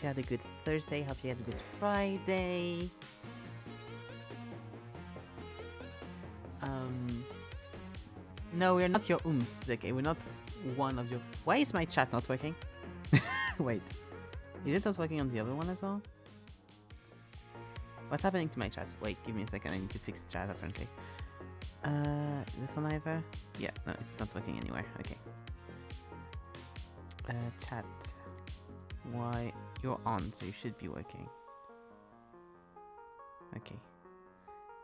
you had a good Thursday. Hope you had a good Friday. No, we're not your ooms. Okay, we're not one of your. Why is my chat not working? Wait, is it not working on the other one as well? What's happening to my chat? Wait, give me a second. I need to fix chat apparently. This one either? Yeah, no, it's not working anywhere. Okay. Chat. Why? You're on, so you should be working. Okay.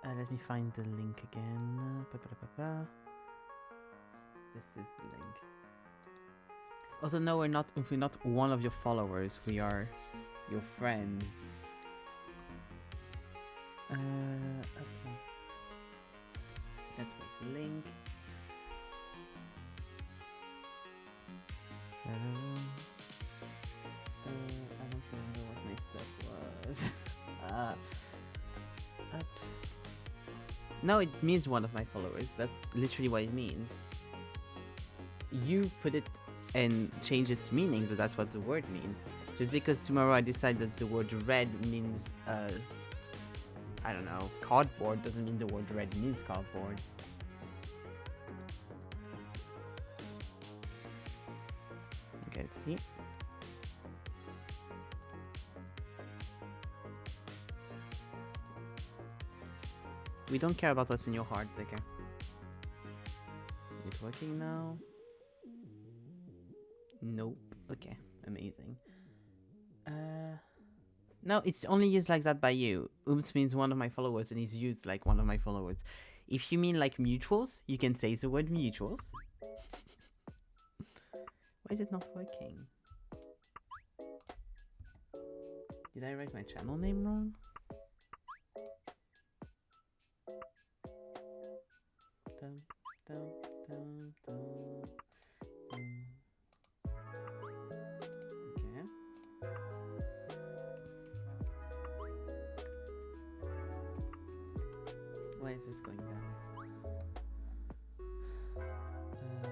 Let me find the link again. This is the link. Also, no, we're not one of your followers. We are your friends. Okay. That was the link. I don't remember what my stuff was. No, it means one of my followers. That's literally what it means. You put it and change its meaning, but that's what the word means. Just because tomorrow I decide that the word red means, I don't know, cardboard, doesn't mean the word red means cardboard. Okay, let's see. We don't care about what's in your heart, okay? Is it working now? Nope. Okay, amazing. No, it's only used like that by you. Oops means one of my followers and is used like one of my followers. If you mean like mutuals, you can say the word mutuals. Why is it not working? Did I write my channel name wrong? Dum, dum, dum, dum, dum. Okay. Why is this going down?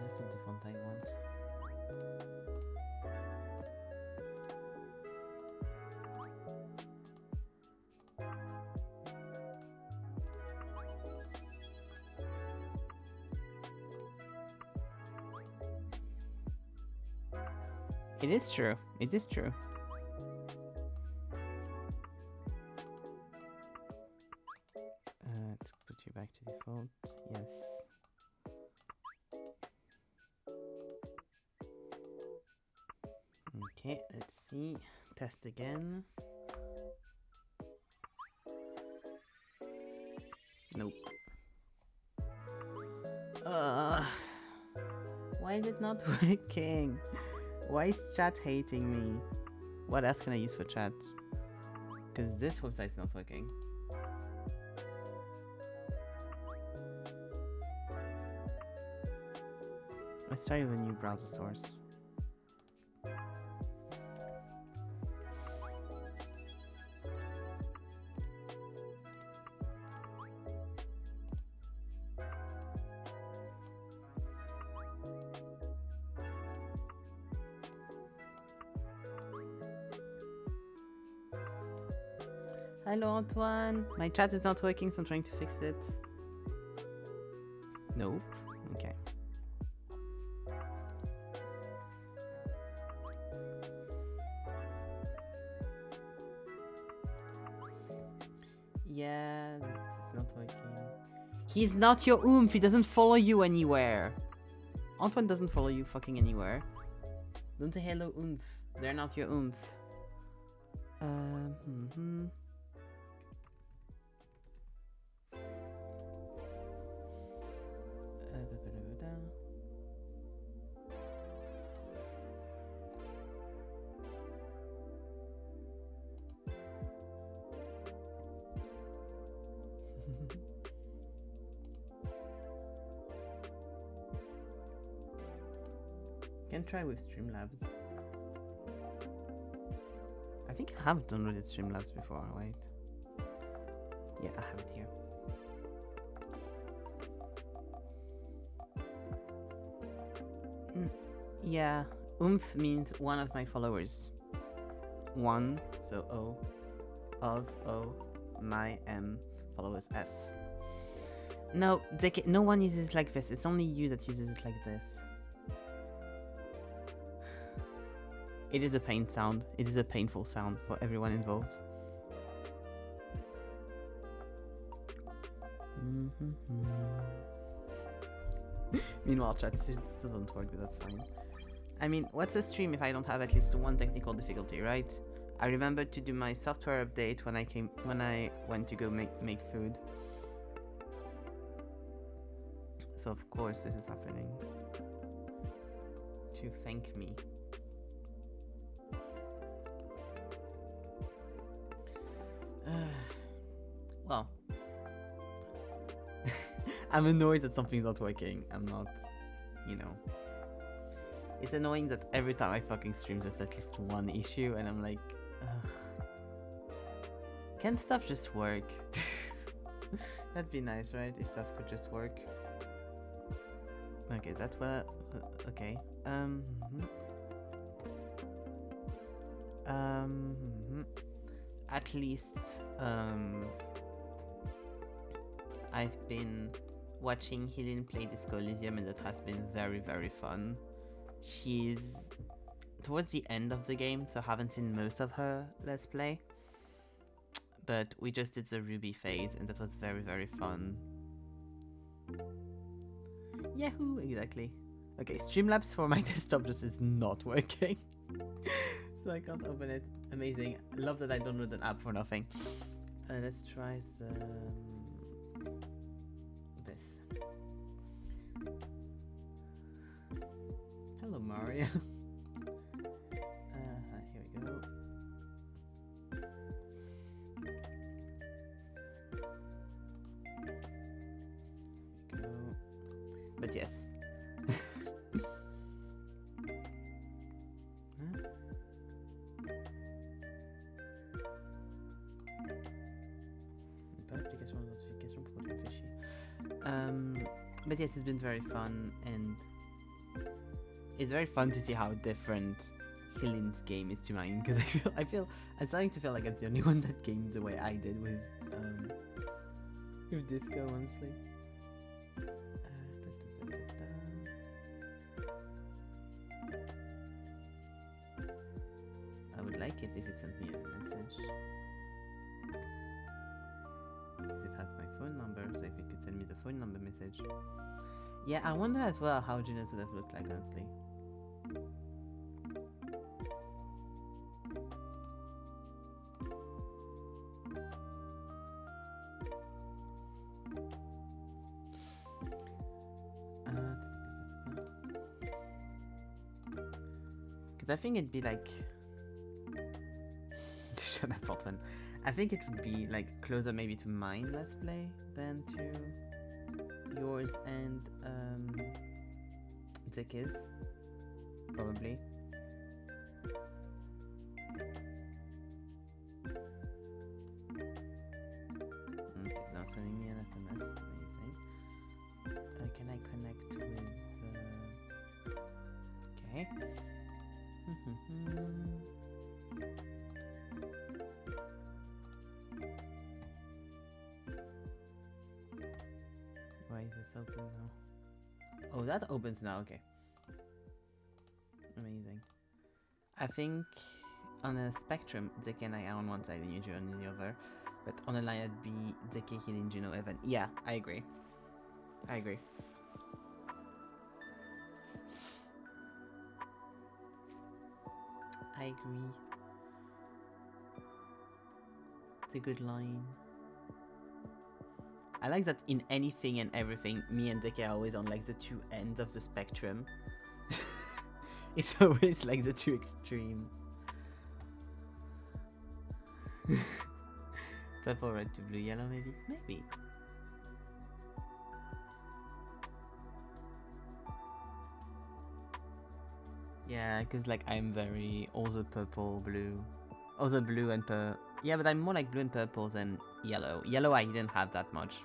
That's not the font I want. It is true. It is true. Let's put you back to default. Yes. Okay, let's see. Test again. Nope. Why is it not working? Why is chat hating me? What else can I use for chat? Because this website's not working. Let's try with a new browser source. Hello, Antoine. My chat is not working, so I'm trying to fix it. Nope. Okay. Yeah, it's not working. He's not your oomph. He doesn't follow you anywhere. Antoine doesn't follow you fucking anywhere. Don't say hello, oomph. They're not your oomph. Can try with Streamlabs. I think I have downloaded Streamlabs before, wait. Yeah, I have it here. Yeah, oomph means one of my followers. one, so O, of O, my M, followers F. No, no one uses it like this. It's only you that uses it like this. It is a pain sound. It is a painful sound for everyone involved. Meanwhile, chat still doesn't work, but that's fine. I mean, what's a stream if I don't have at least one technical difficulty, right? I remembered to do my software update when I went to go make food. So of course this is happening. To thank me. Well. I'm annoyed that something's not working. I'm not, you know. It's annoying that every time I fucking stream there's at least one issue and I'm like, ugh. Can't stuff just work? That'd be nice, right? If stuff could just work. Okay, that's what. Okay. At least I've been watching Helene play Disco Elysium and that has been very, very fun. She's towards the end of the game, so I haven't seen most of her Let's Play. But we just did the Ruby phase and that was very, very fun. Yahoo! Exactly. Okay, Streamlabs for my desktop just is not working. So I can't open it. Amazing. I love that I downloaded an app for nothing. Let's try this. Hello, Mario. Here we go. But yes. But yes, it's been very fun, and it's very fun to see how different Helene's game is to mine, because I'm starting to feel like I'm the only one that gamed the way I did with Disco, honestly. I would like it if it sent me a message. Because it has my phone number, so if it could send me the phone number message. Yeah, I wonder as well how Junos would have looked like, honestly. Because I think it'd be like... Shut up, Fortran. I think it would be like closer maybe to mine Let's Play than to yours and Zeki's, probably. Okay, now sending me an SMS. Amazing. Can I connect with? Okay. Why is this open now? Oh, that opens now, okay. Amazing. I think on a spectrum, Zeki and I are on one side and Yuji on the other. But on a line, it'd be Zeki, Hilin, Juno, Evan. Yeah, I agree. I agree. I agree. It's a good line. I like that in anything and everything, me and Deke are always on like the two ends of the spectrum. It's always like the two extremes. Purple, red to blue, yellow, maybe? Maybe. Yeah, because like I'm very also purple, blue. Also blue and purple. Yeah, but I'm more like blue and purple than yellow. Yellow I didn't have that much.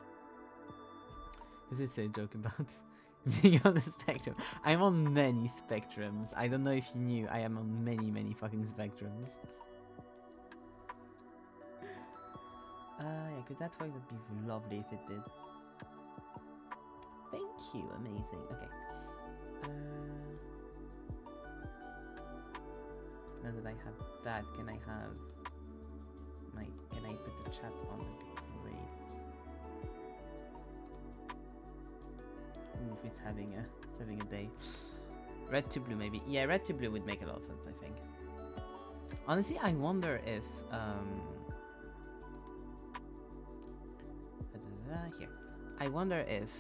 This is a joke about being on the spectrum. I'm on many spectrums. I don't know if you knew, I am on many, many fucking spectrums. could that work? That'd be lovely if it did. Thank you, amazing. Okay. Now that I have that, can I put the chat on? Great. Oof, it's having a day. Red to blue, maybe. Yeah, red to blue would make a lot of sense, I think. Honestly, I wonder if here. I wonder if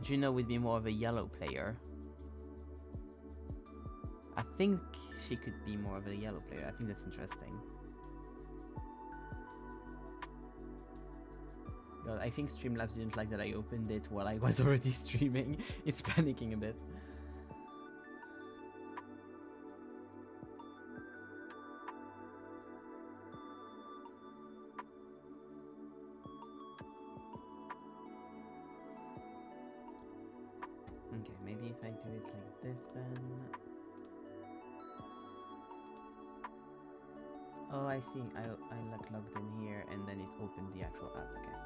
Juno would be more of a yellow player. I think she could be more of a yellow player. I think that's interesting. God, I think Streamlabs didn't like that I opened it while I was already streaming. It's panicking a bit. Okay, maybe if I do it like this then... Oh, I see. I like logged in here and then it opened the actual app. Okay.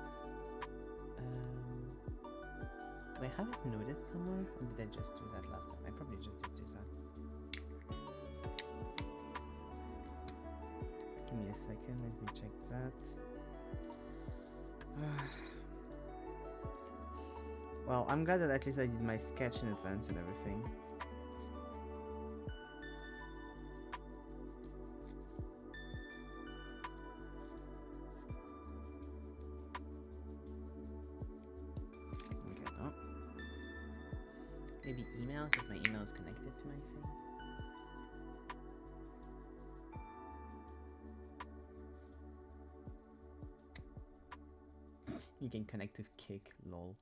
Wait, have I noticed somewhere? Or did I just do that last time? I probably just did do that. Give me a second. Let me check that. Well, I'm glad that at least I did my sketch in advance and everything. Maybe email, because my email is connected to my thing. You can connect with Kick, lol.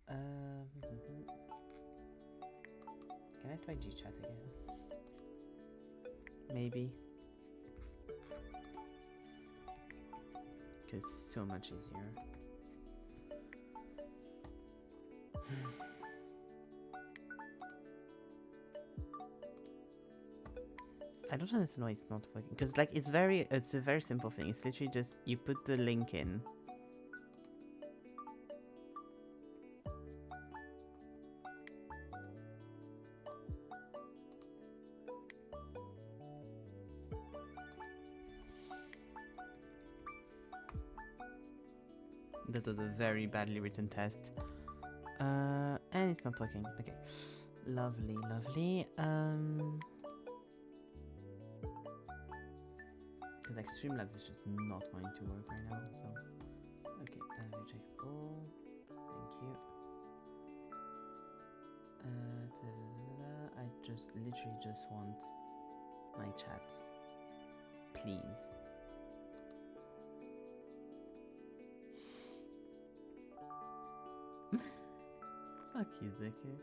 Can I try Gchat again? Maybe. Because it's so much easier. I don't understand why it's not working. Because like it's a very simple thing. It's literally just you put the link in. That was a very badly written test. And it's not working. Okay. Lovely, lovely. Because like Streamlabs is just not wanting to work right now, so okay, reject all. Thank you. I just literally just want my chat, please. Fuck you, dickhead.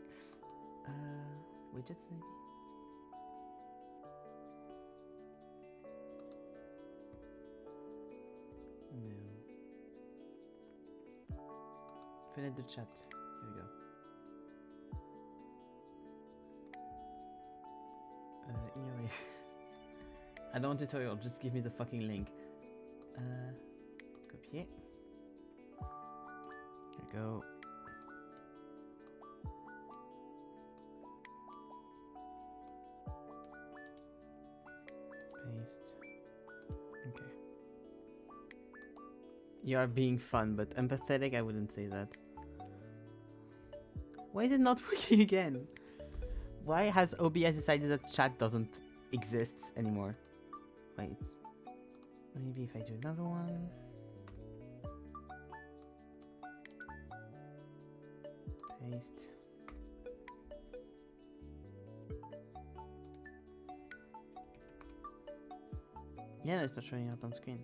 Widgets maybe. No. Finish the chat. Here we go. Anyway. I don't want tutorial, just give me the fucking link. Copier. Here we go. Paste. Okay. You are being fun, but empathetic, I wouldn't say that. Why is it not working again? Why has OBS decided that chat doesn't exist anymore? Wait. Maybe if I do another one. Paste. Yeah, it's not showing up on screen.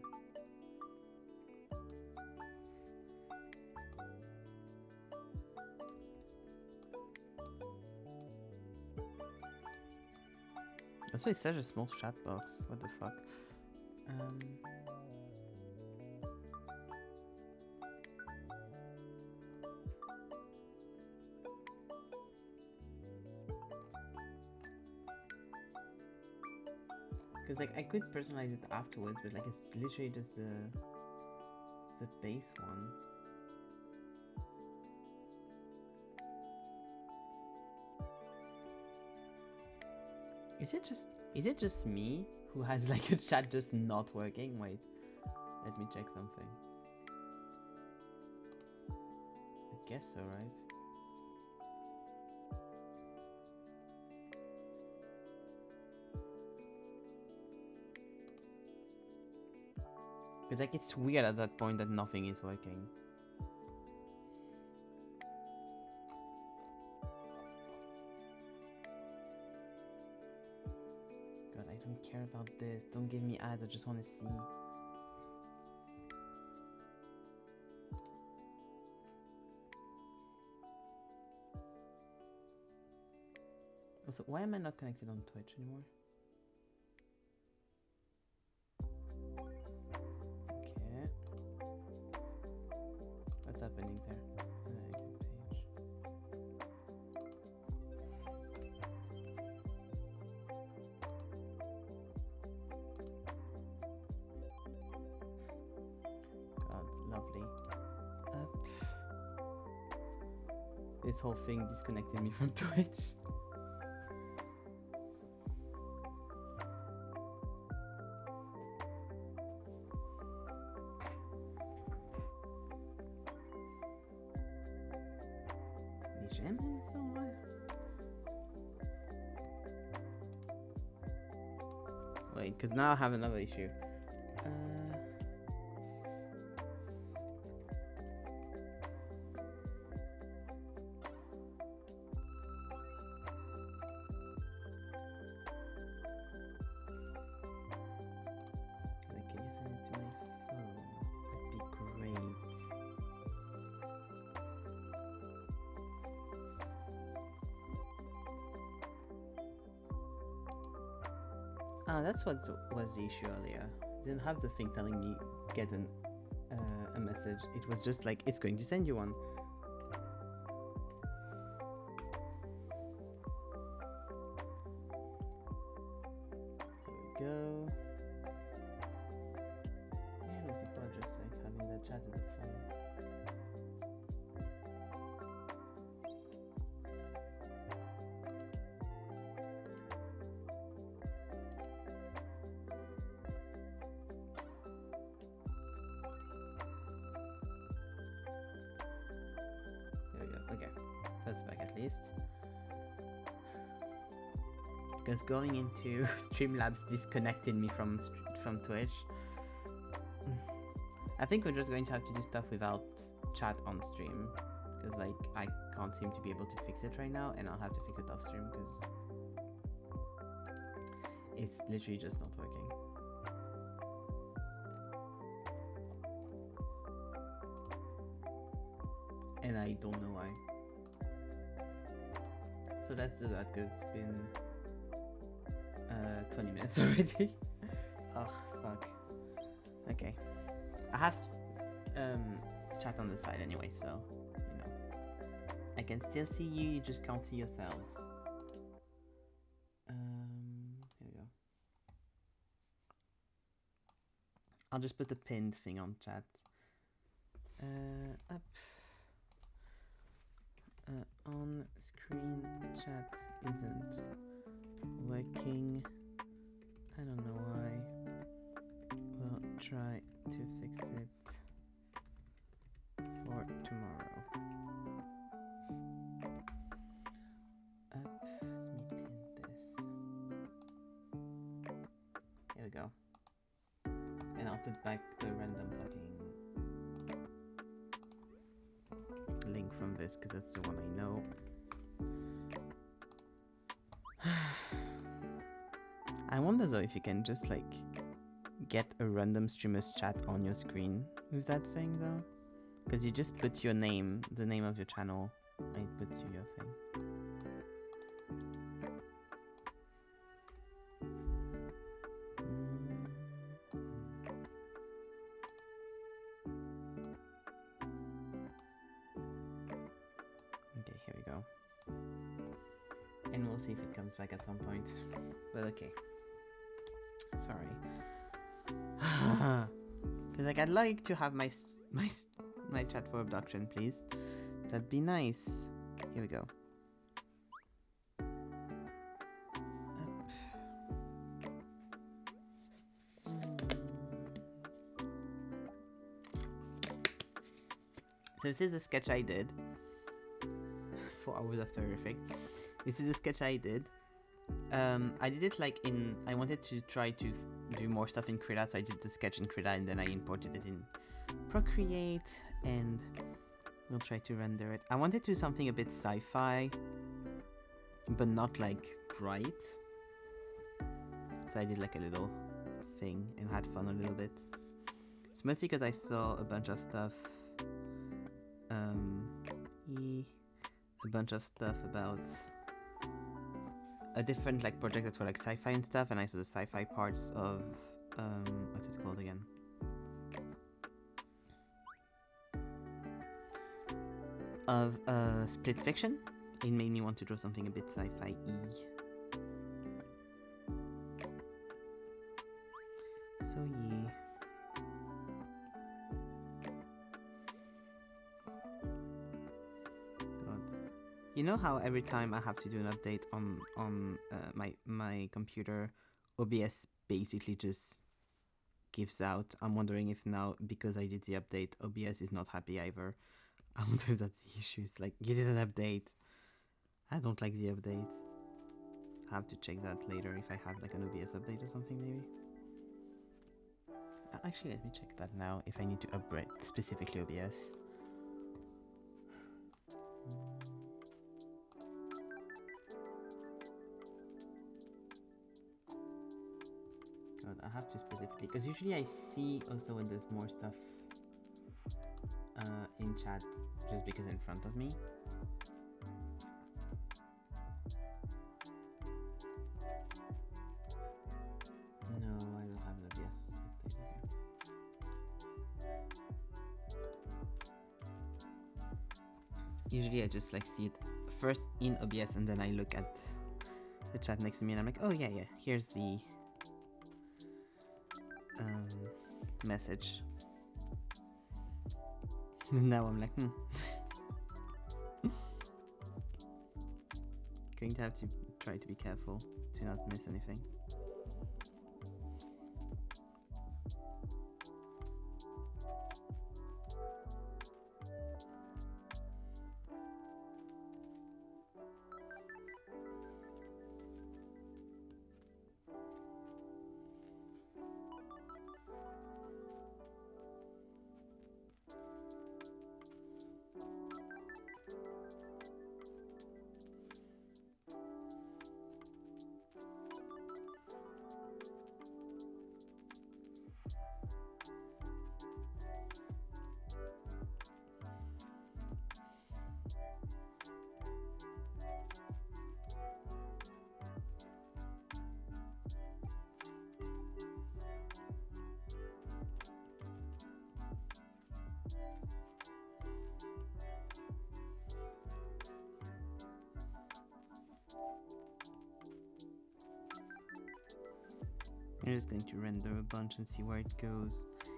Also, it's such a small chat box. What the fuck? Because like I could personalize it afterwards, but like it's literally just the the base one. Is it just me who has like a chat just not working? Wait, let me check something. I guess so, right? But like it's weird at that point that nothing is working. God, I don't care about this. Don't give me ads, I just want to see. Also, why am I not connected on Twitch anymore? Okay. What's happening there? Page. God, lovely. This whole thing disconnected me from Twitch. Wait, because now I have another issue. Like, can you send it to my phone? That'd be great. Ah, that's what was the issue earlier. Didn't have the thing telling me get a message. It was just like, it's going to send you one. Here we go. Yeah, no, people are just like having their chat and that's fine. Okay, that's back at least. Because going into Streamlabs disconnected me from Twitch. I think we're just going to have to do stuff without chat on stream. Because like I can't seem to be able to fix it right now, and I'll have to fix it off stream because it's literally just not working. And I don't know why. So let's do that because it's been 20 minutes already. Ugh, fuck. Okay. I have chat on the side anyway, so, you know. I can still see you, you just can't see yourselves. Here we go. I'll just put a pinned thing on chat. Up. On screen chat isn't working. I don't know why. We'll try to fix it for tomorrow. Let me pin this. Here we go. And I'll put back the random fucking link from this because that's the one I know. I wonder though if you can just like get a random streamer's chat on your screen with that thing though, because you just put your name, the name of your channel, and it puts you your thing. Okay, here we go. And we'll see if it comes back at some point. But okay. Sorry. Because like I'd like to have my my chat for abduction, please. That'd be nice. Here we go. So this is a sketch I did. 4 hours after everything. This is a sketch I did. I did it like in... I wanted to try to do more stuff in Krita, so I did the sketch in Krita and then I imported it in Procreate and we'll try to render it. I wanted to do something a bit sci-fi, but not like bright. So I did like a little thing and had fun a little bit. It's mostly because I saw a bunch of stuff. A bunch of stuff about a different like project that's for like sci-fi and stuff, and I saw the sci-fi parts of what's it called again? Of Split Fiction. It made me want to draw something a bit sci-fi-y. So yeah. God. You know how every time I have to do an update on my computer, OBS basically just gives out. I'm wondering if now, because I did the update, OBS is not happy either. I wonder if that's the issue. It's like, you did an update. I don't like the update. I have to check that later if I have like an OBS update or something maybe. Actually, let me check that now if I need to upgrade specifically OBS. God, I have to specifically, because usually I see also when there's more stuff in chat just because in front of me. No, I don't have an OBS update here. Usually I just like see it first in OBS and then I look at the chat next to me and I'm like, oh yeah, here's the message. And now I'm like, Going to have to try to be careful to not miss anything. I'm just going to render a bunch and see where it goes.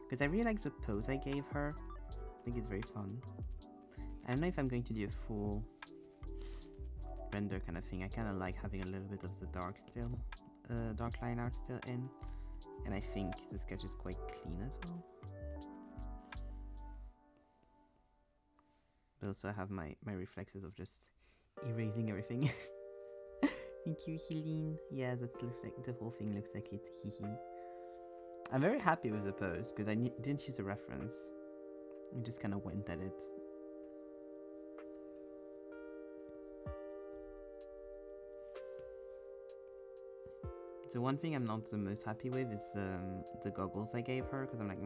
Because I really like the pose I gave her. I think it's very fun. I don't know if I'm going to do a full render kind of thing. I kind of like having a little bit of the dark still, dark line art still in. And I think the sketch is quite clean as well. But also I have my reflexes of just erasing everything. Thank you, Helene. Yeah, that looks like the whole thing looks like it. Hehe. I'm very happy with the pose because I didn't use a reference. I just kind of went at it. The one thing I'm not the most happy with is the goggles I gave her because I'm like,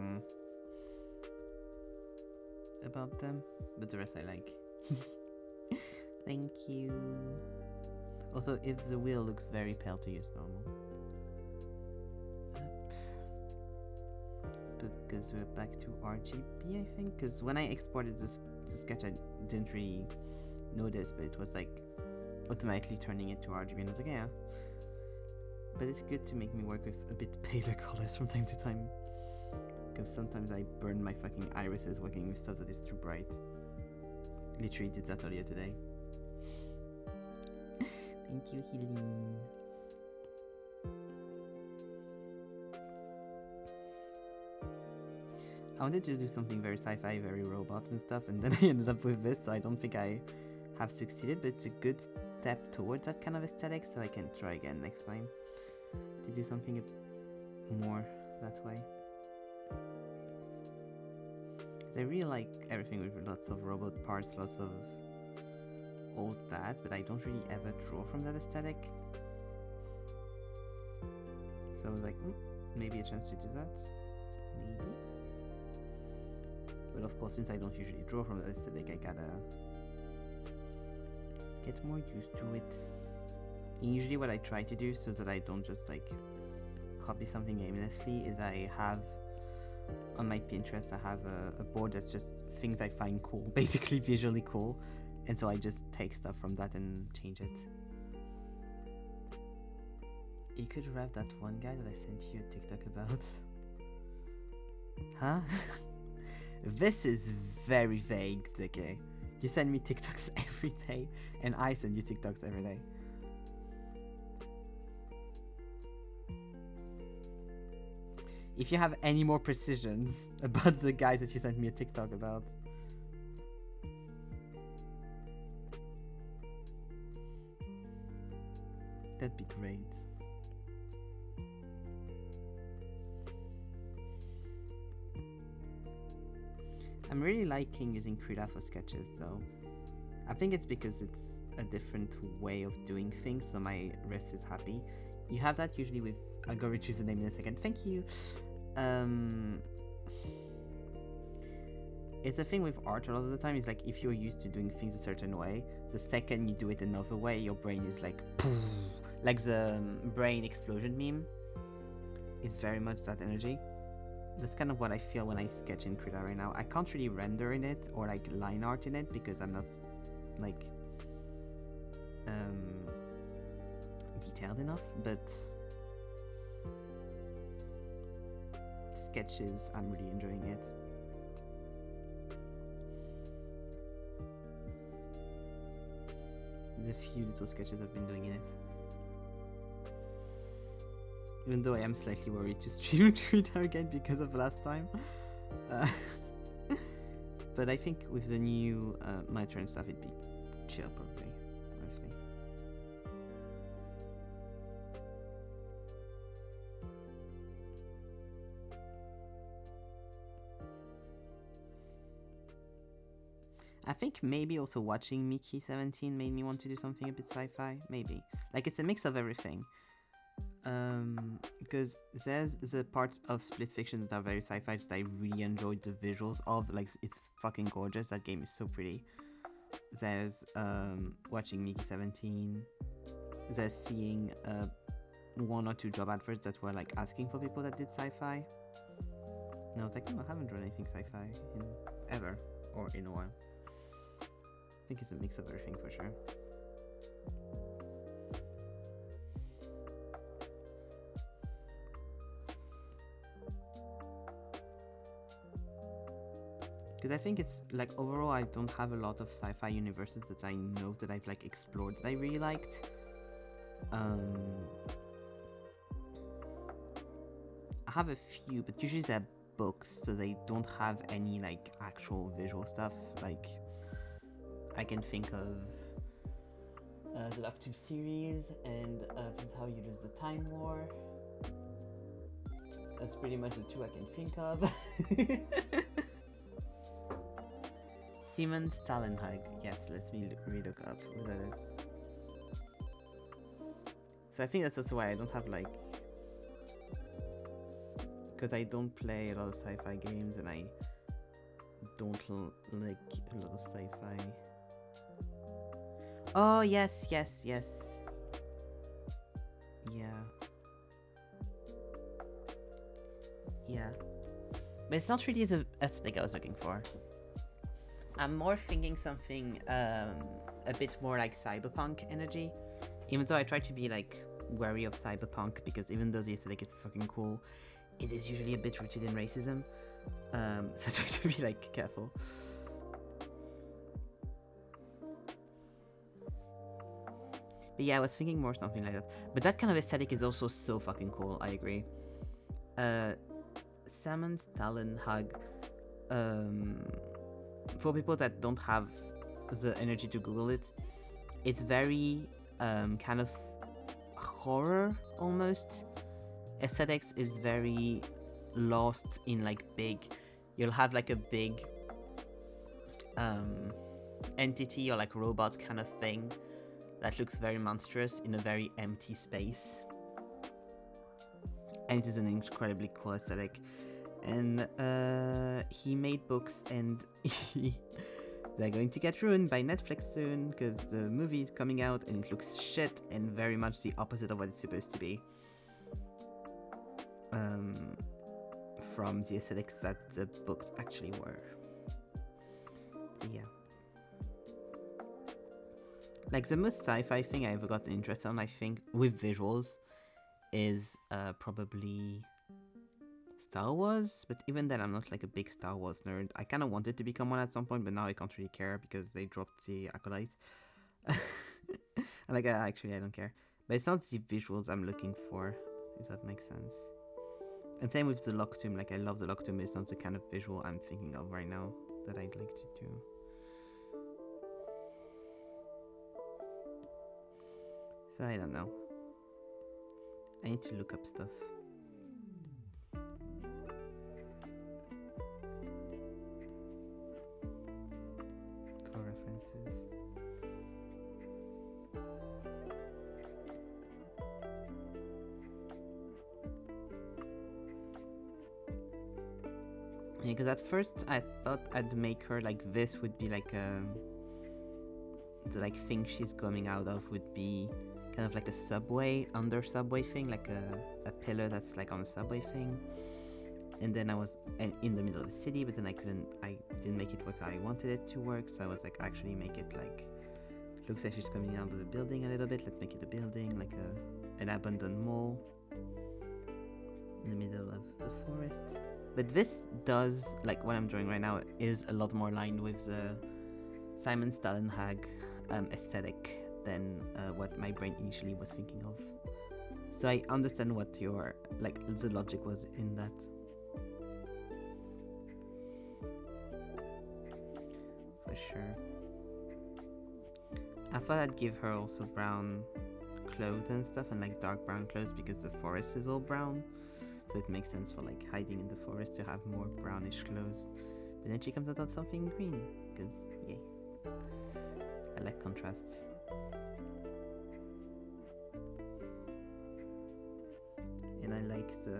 about them. But the rest I like. Thank you. Also, if the wheel looks very pale to use normal. Because we're back to RGB, I think. Because when I exported the sketch, I didn't really notice, but it was like automatically turning it to RGB, and I was like, yeah. But it's good to make me work with a bit paler colors from time to time. Because sometimes I burn my fucking irises working with stuff that is too bright. Literally did that earlier today. Thank you, Healing. I wanted to do something very sci-fi, very robots and stuff, and then I ended up with this, so I don't think I have succeeded, but it's a good step towards that kind of aesthetic, so I can try again next time to do something more that way. Because I really like everything with lots of robot parts, lots of all that, but I don't really ever draw from that aesthetic. So I was like, maybe a chance to do that. Maybe. But of course, since I don't usually draw from that aesthetic, I gotta get more used to it. And usually what I try to do so that I don't just like copy something aimlessly is I have on my Pinterest, I have a board that's just things I find cool, basically visually cool. And so I just take stuff from that and change it. You could rap that one guy that I sent you a TikTok about. Huh? This is very vague, okay? You send me TikToks every day, and I send you TikToks every day. If you have any more precisions about the guys that you sent me a TikTok about. That'd be great. I'm really liking using Krita for sketches though. I think it's because it's a different way of doing things, so my wrist is happy. You have that usually with, I'll go retrieve the name in a second, thank you. It's a thing with art a lot of the time, it's like if you're used to doing things a certain way, the second you do it another way, your brain is like, like the brain explosion meme. It's very much that energy. That's kind of what I feel when I sketch in Krita right now. I can't really render in it or like line art in it because I'm not like detailed enough, but sketches, I'm really enjoying it. The few little sketches I've been doing in it. Even though I am slightly worried to stream Krita again because of last time. But I think with the new monitor and stuff, it'd be chill probably, honestly. I think maybe also watching Mickey 17 made me want to do something a bit sci-fi, maybe. Like it's a mix of everything. Because there's the parts of Split Fiction that are very sci-fi that I really enjoyed the visuals of, like it's fucking gorgeous, that game is so pretty. There's watching Mickey 17, there's seeing one or two job adverts that were like asking for people that did sci-fi, and I was like, no, I haven't drawn anything sci-fi in ever, or in a while. I think it's a mix of everything for sure. Because I think it's like overall I don't have a lot of sci-fi universes that I know that I've like explored that I really liked. I have a few, but usually they're books, so they don't have any like actual visual stuff. Like I can think of the Doctube series and This Is How You Lose the Time War. That's pretty much the two I can think of. Simon Stalenhag. Yes, let me relook up who that is. So I think that's also why I don't have like, because I don't play a lot of sci-fi games and I don't like a lot of sci-fi. Oh yes, yes, yes. Yeah. Yeah. But it's not really the aesthetic I was looking for. I'm more thinking something a bit more like cyberpunk energy. Even though I try to be like wary of cyberpunk, because even though the aesthetic is fucking cool, it is usually a bit rooted in racism. So I try to be like careful. But yeah, I was thinking more something like that. But that kind of aesthetic is also so fucking cool. I agree. Salmon Stalin Hug. For people that don't have the energy to Google it, it's very kind of horror almost. Aesthetics is very lost in like big. You'll have like a big entity or like robot kind of thing that looks very monstrous in a very empty space. And it is an incredibly cool aesthetic. And he made books, and they're going to get ruined by Netflix soon because the movie is coming out and it looks shit and very much the opposite of what it's supposed to be. From the aesthetics that the books actually were. But yeah. Like the most sci-fi thing I ever got interested in, I think, with visuals, is probably Star Wars. But even then, I'm not like a big Star Wars nerd. I kind of wanted to become one at some point, but now I can't really care because they dropped the Acolyte. Like, actually, I don't care. But it's not the visuals I'm looking for, if that makes sense. And same with the Locktomb. Like, I love the Locktomb. It's not the kind of visual I'm thinking of right now that I'd like to do. So I don't know. I need to look up stuff. For references. Yeah, because at first I thought I'd make her like this would be like the like thing she's coming out of would be kind of like a subway, under subway thing, like a pillar that's like on a subway thing. And then I was in the middle of the city, but then I didn't make it work how I wanted it to work, so I was like, actually make it like, looks like she's coming out of the building a little bit, let's make it a building, like an abandoned mall in the middle of the forest. But this does, like what I'm drawing right now, is a lot more aligned with the Simon Stalenhag aesthetic than what my brain initially was thinking of. So I understand what your, like, the logic was in that. For sure. I thought I'd give her also brown clothes and stuff, and like dark brown clothes, because the forest is all brown. So it makes sense for like hiding in the forest to have more brownish clothes. But then she comes out on something green, because yay. I like contrasts. And I like the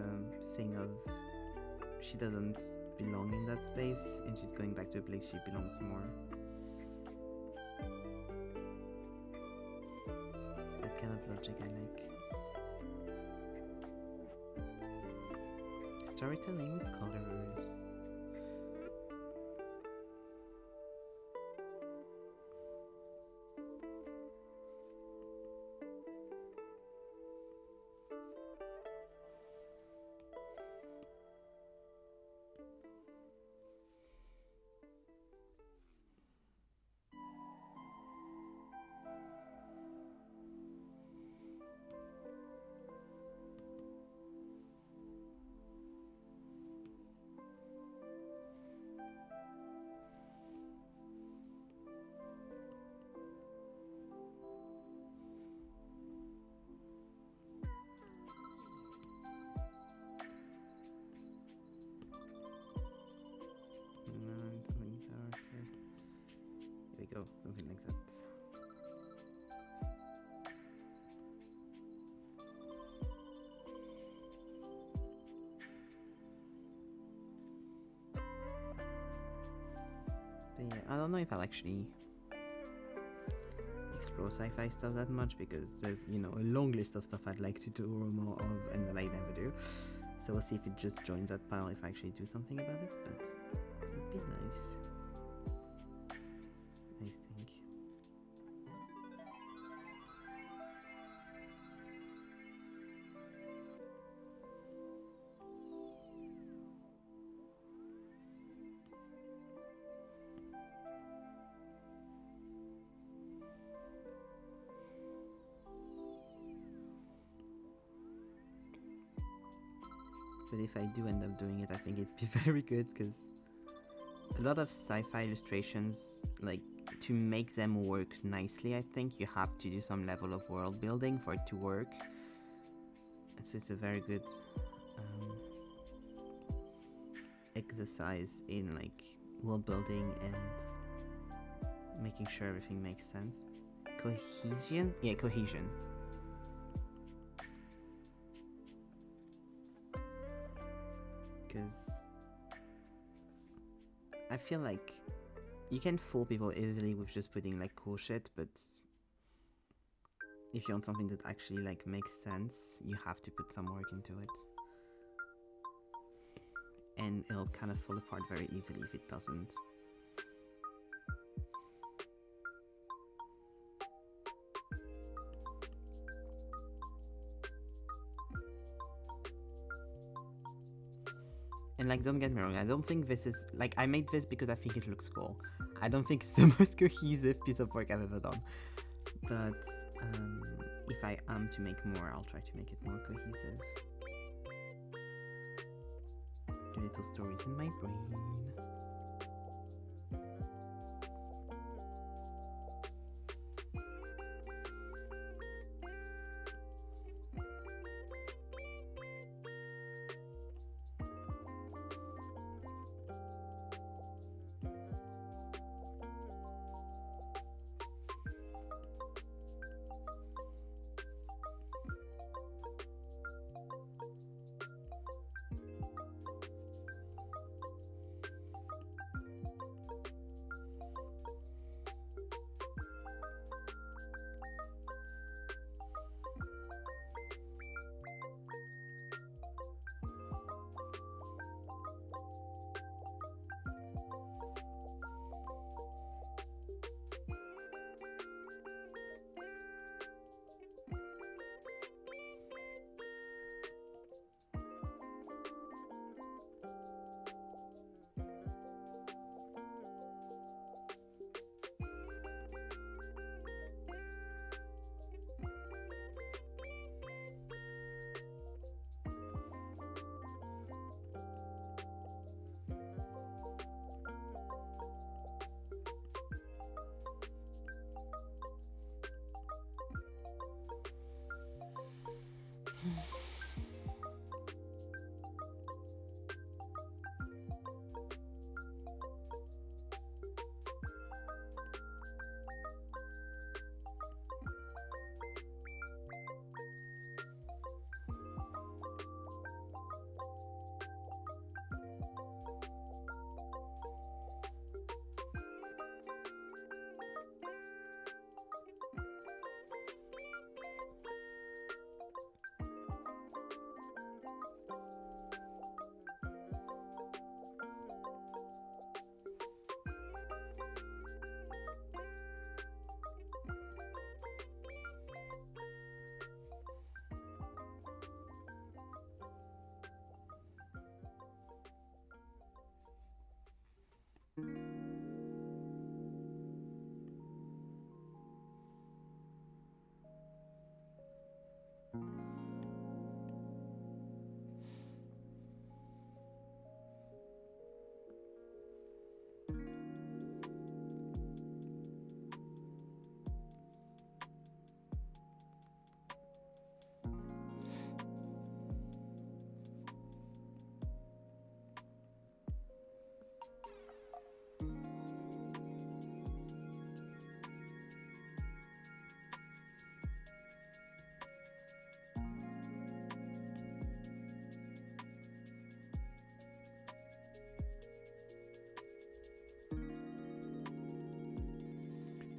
thing of she doesn't belong in that space and she's going back to a place she belongs more. That kind of logic I like. Storytelling with colors. Go, something like that. But yeah, I don't know if I'll actually explore sci-fi stuff that much, because there's, you know, a long list of stuff I'd like to do more of and that I never do. So we'll see if it just joins that pile if I actually do something about it, but it'd be nice. But if I do end up doing it, I think it'd be very good, because a lot of sci-fi illustrations, like, to make them work nicely, I think you have to do some level of world building for it to work. And so it's a very good exercise in, like, world building and making sure everything makes sense. Cohesion? Yeah, cohesion. Because I feel like you can fool people easily with just putting like cool shit, but if you want something that actually like makes sense, you have to put some work into it. And it'll kind of fall apart very easily if it doesn't. And like, don't get me wrong, I don't think this is, like, I made this because I think it looks cool. I don't think it's the most cohesive piece of work I've ever done. But if I am to make more, I'll try to make it more cohesive. The little stories in my brain.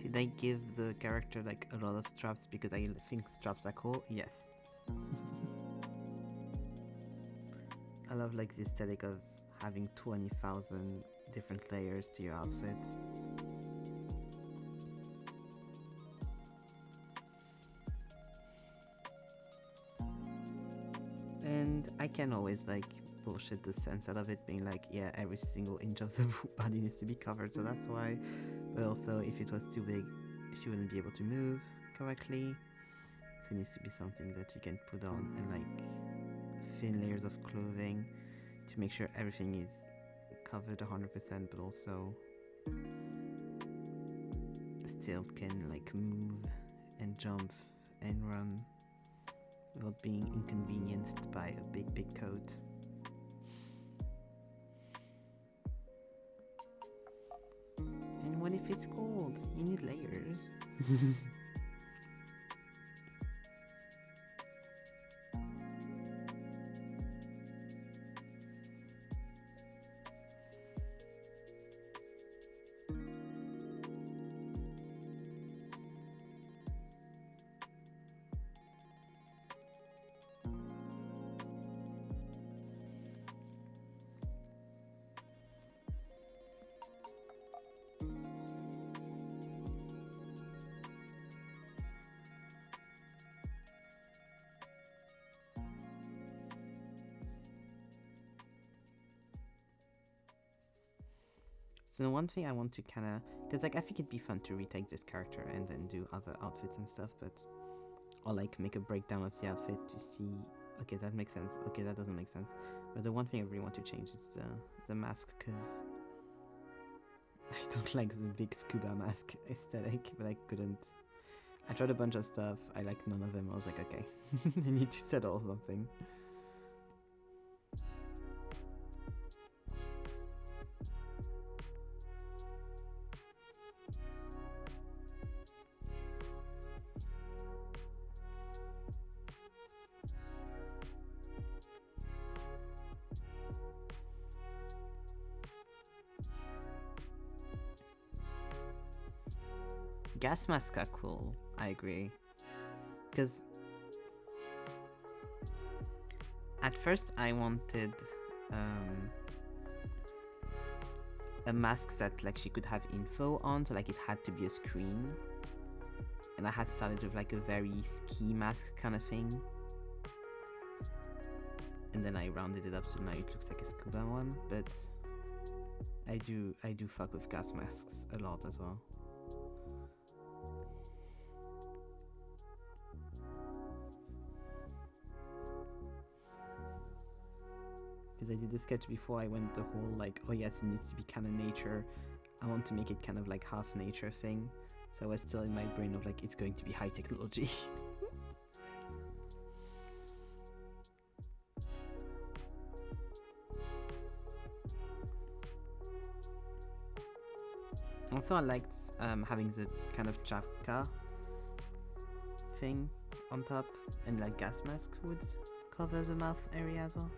Did I give the character like a lot of straps because I think straps are cool? Yes. I love like the aesthetic of having 20,000 different layers to your outfit. And I can always like bullshit the sense out of it, being like, yeah, every single inch of the body needs to be covered, so that's why. But also, if it was too big, she wouldn't be able to move correctly. So it needs to be something that you can put on and like thin layers of clothing to make sure everything is covered 100%, but also still can like move and jump and run without being inconvenienced by a big coat. And what if it's cold? You need layers. So one thing I want to kind of, because like I think it'd be fun to retake this character and then do other outfits and stuff, but or like make a breakdown of the outfit to see, okay, that makes sense, okay, that doesn't make sense. But the one thing I really want to change is the mask, because I don't like the big scuba mask aesthetic, but I couldn't. I tried a bunch of stuff, I like none of them. I was like, okay, I need to settle something. Gas masks are cool, I agree. Because at first I wanted a mask that like she could have info on, so like it had to be a screen. And I had started with like a very ski mask kind of thing. And then I rounded it up so now it looks like a scuba one, but I do fuck with gas masks a lot as well. Because I did the sketch before I went the whole like, oh yes, it needs to be kind of nature. I want to make it kind of like half nature thing. So I was still in my brain of like, it's going to be high technology. Also, I liked having the kind of chapka thing on top, and like gas mask would cover the mouth area as well.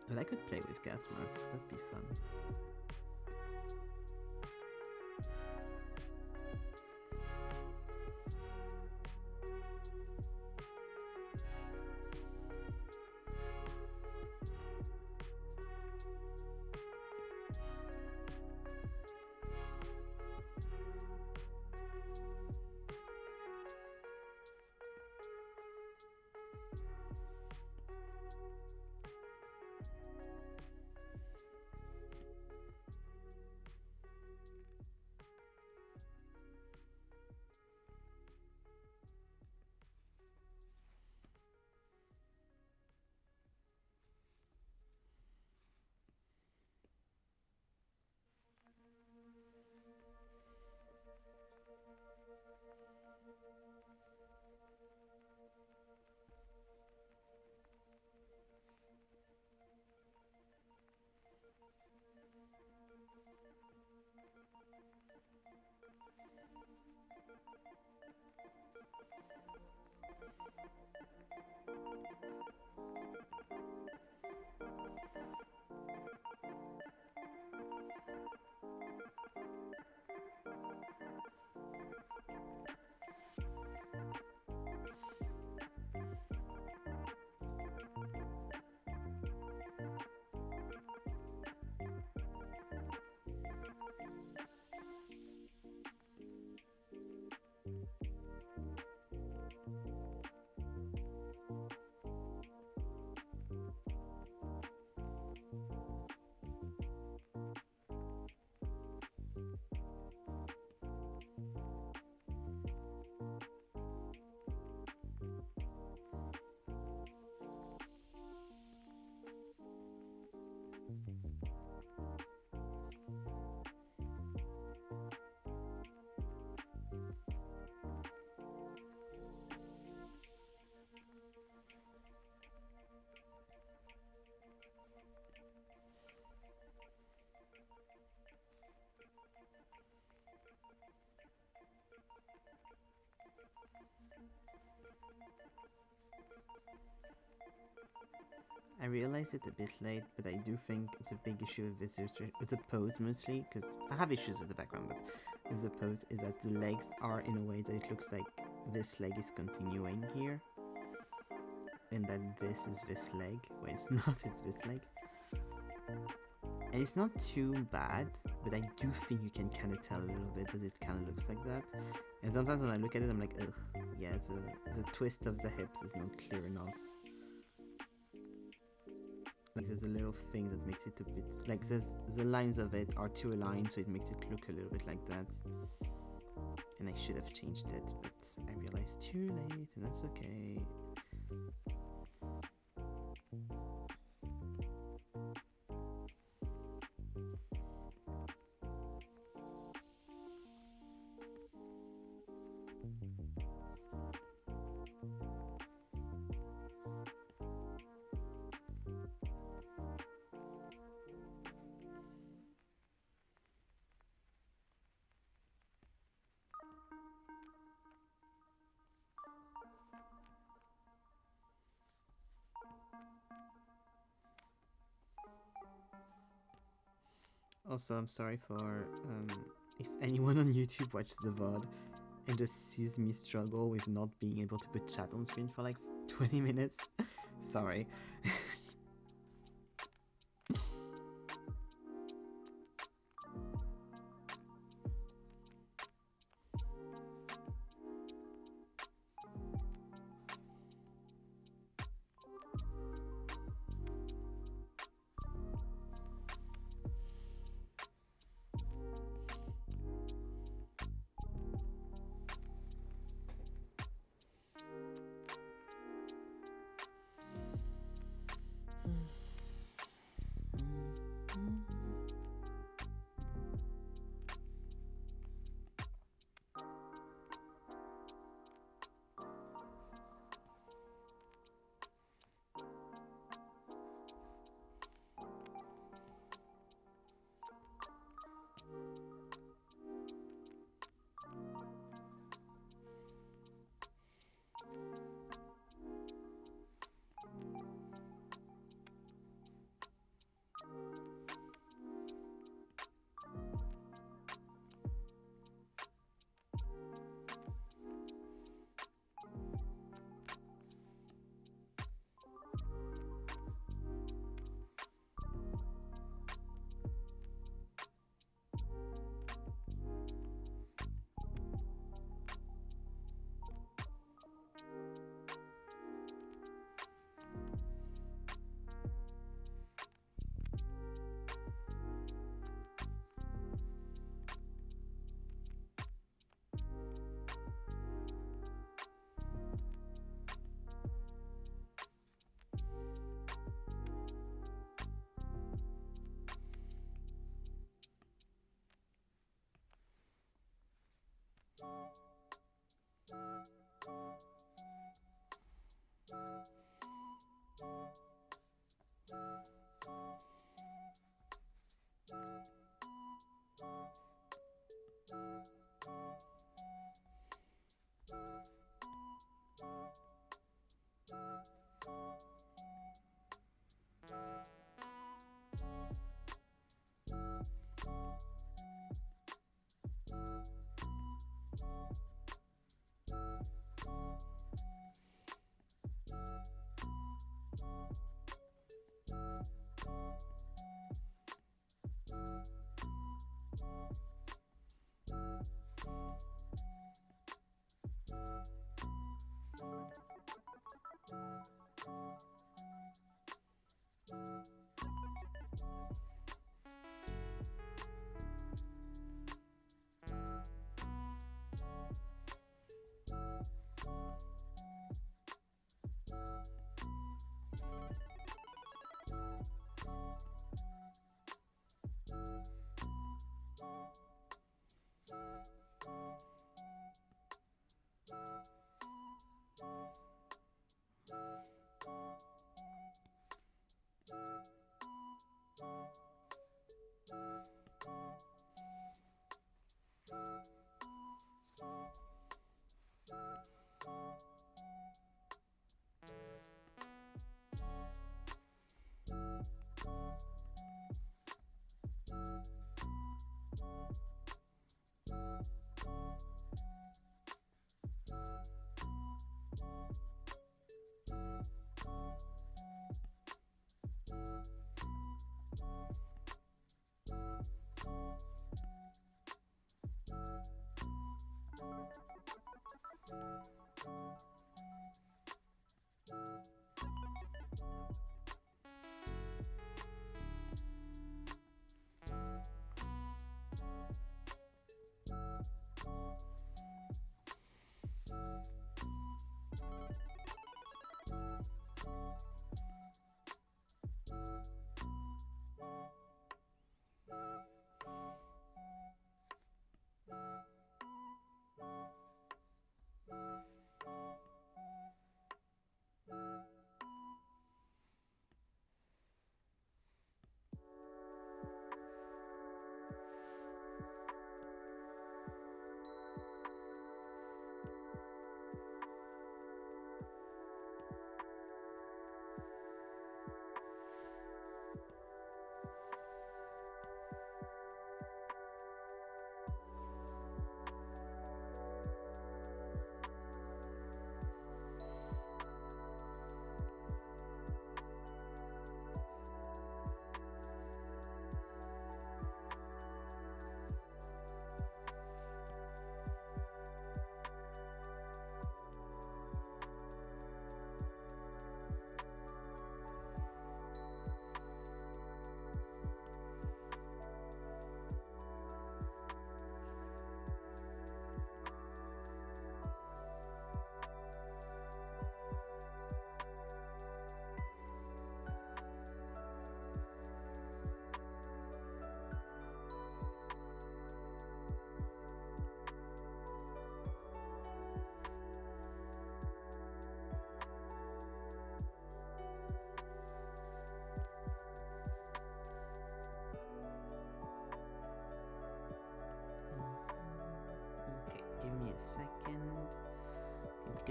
But I could play with gas masks, that'd be fun. I realized it a bit late, but I do think it's a big issue with the pose mostly, because I have issues with the background, but with the pose is that the legs are in a way that it looks like this leg is continuing here, and that this is this leg, when it's not, it's this leg. And it's not too bad, but I do think you can kind of tell a little bit that it kind of looks like that. And sometimes when I look at it, I'm like, ugh, yeah, the twist of the hips is not clear enough. Like there's a little thing that makes it a bit, like the lines of it are too aligned, so it makes it look a little bit like that. And I should have changed it, but I realized too late, and that's okay. Also, I'm sorry for if anyone on YouTube watches the VOD and just sees me struggle with not being able to put chat on screen for like 20 minutes. Sorry.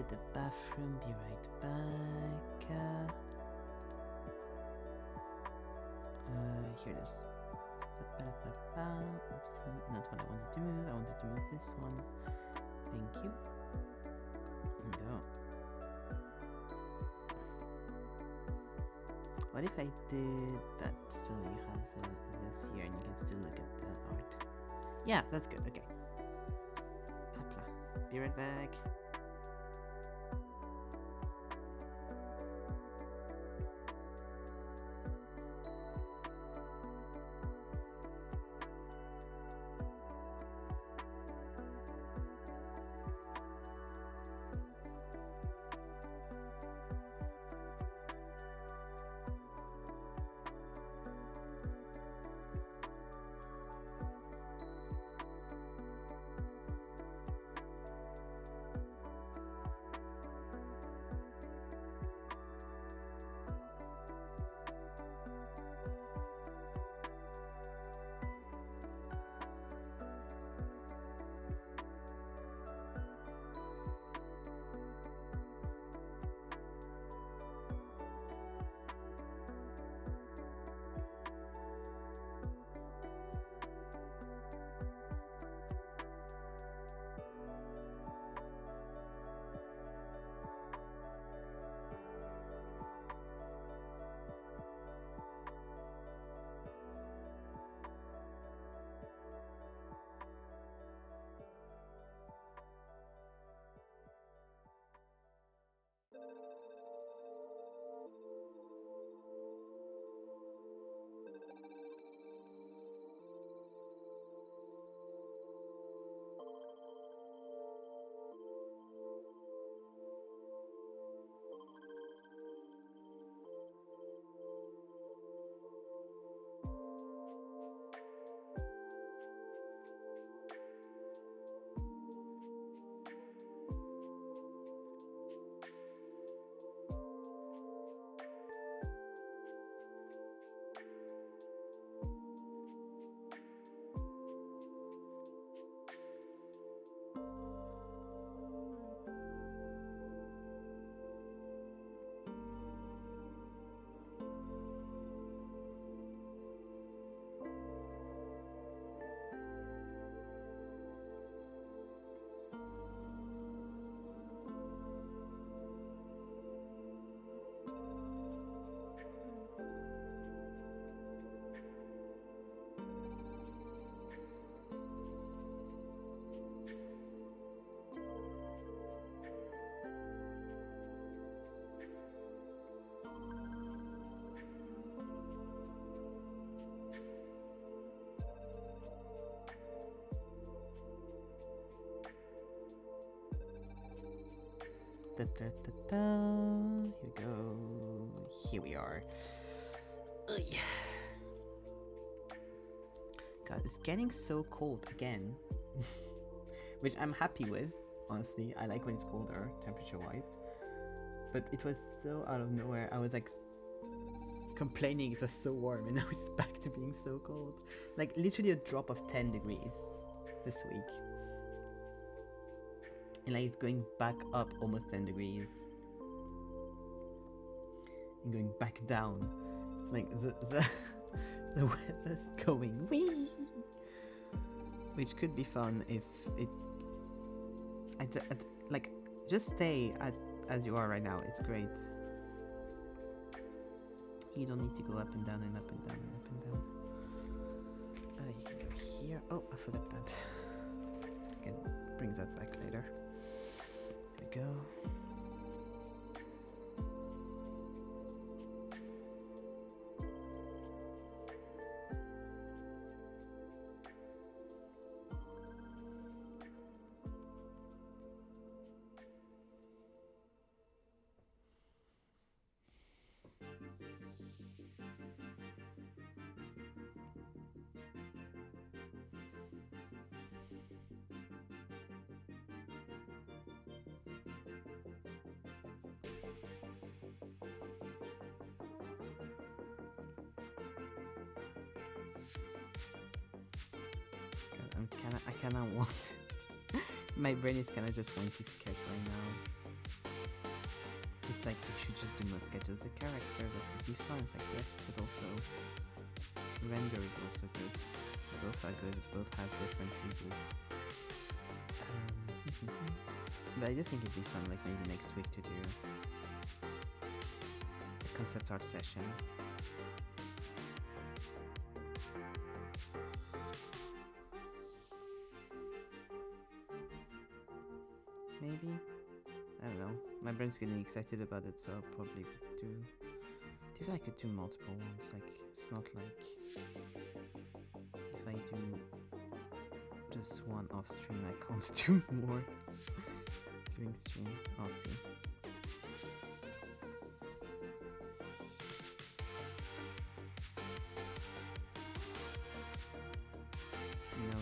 at the bathroom. Be right back. Here it is. Oopsie, not what I wanted to move. I wanted to move this one. Thank you. There we go. What if I did that so you have this here and you can still look at the art? Yeah, that's good. Okay. Hopla. Be right back. Da, da, da, da. Here we go. Here we are. Ugh. God, it's getting so cold again. Which I'm happy with, honestly. I like when it's colder, temperature-wise. But it was so out of nowhere. I was like complaining it was so warm, and now it's back to being so cold. Like literally a drop of 10 degrees this week. And like it's going back up almost 10 degrees. And going back down. Like the weather's going wee. Which could be fun if it... like, just stay as you are right now. It's great. You don't need to go up and down and up and down and up and down. You can go here. Oh, I forgot that. I can bring that back later. There we go. I kinda want... My brain is kinda just wanting to sketch right now. It's like we should just do more sketches as a character, that would be fun. It's like yes, but also render is also good. Both are good, both have different uses. But I do think it'd be fun, like maybe next week to do a concept art session. Maybe? I don't know. My brain's getting excited about it, so I'll probably do if I could do multiple ones. Like, it's not like if I do just one off stream, I can't do more during stream. I'll see. No.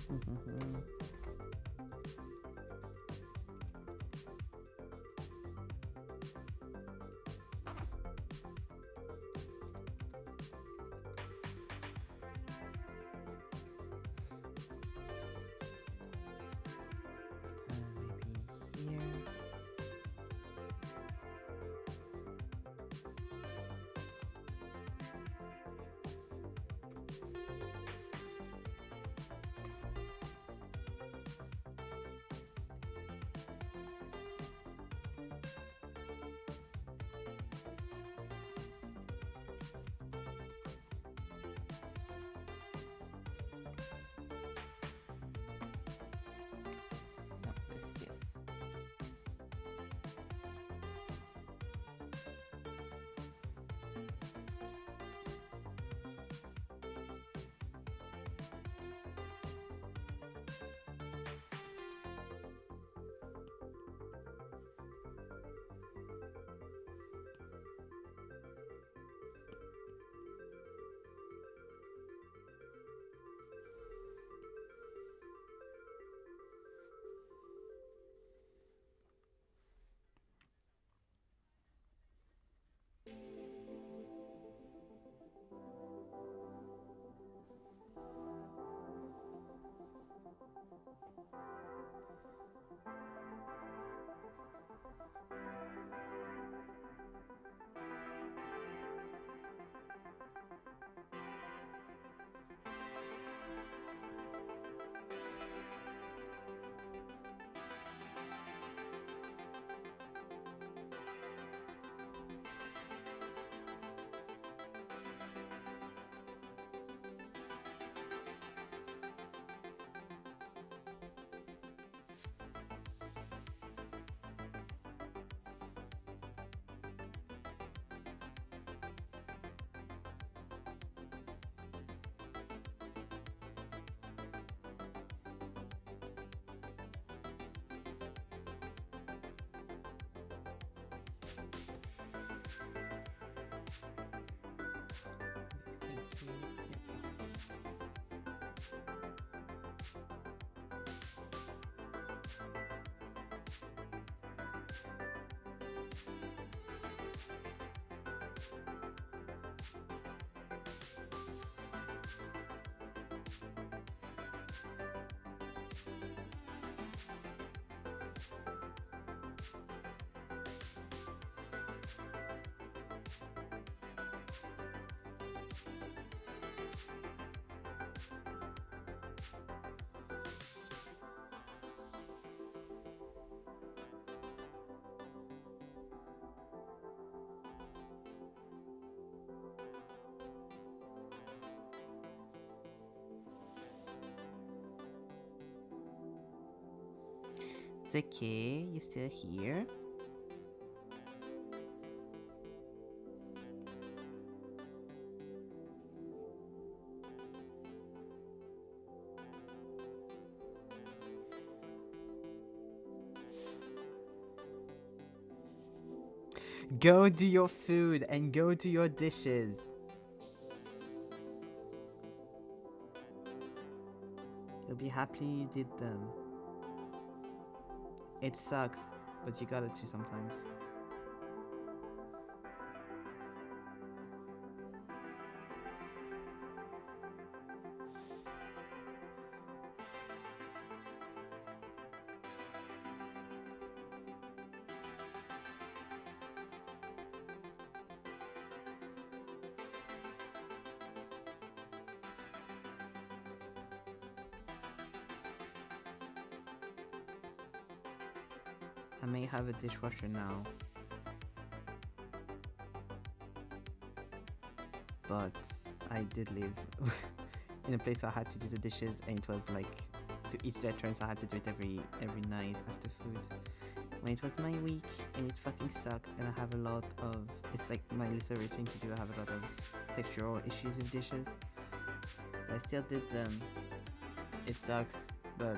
Maybe here. No, this, yes. It's okay, you're still here. Go do your food and go do your dishes. You'll be happy you did them. It sucks, but you gotta do sometimes. I may have a dishwasher now, but I did live in a place where I had to do the dishes, and it was like to each their turn, so I had to do it every night after food. When it was my week, and it fucking sucked, and I have a lot of, it's like my little routine to do. I have a lot of textural issues with dishes. But I still did them. It sucks, but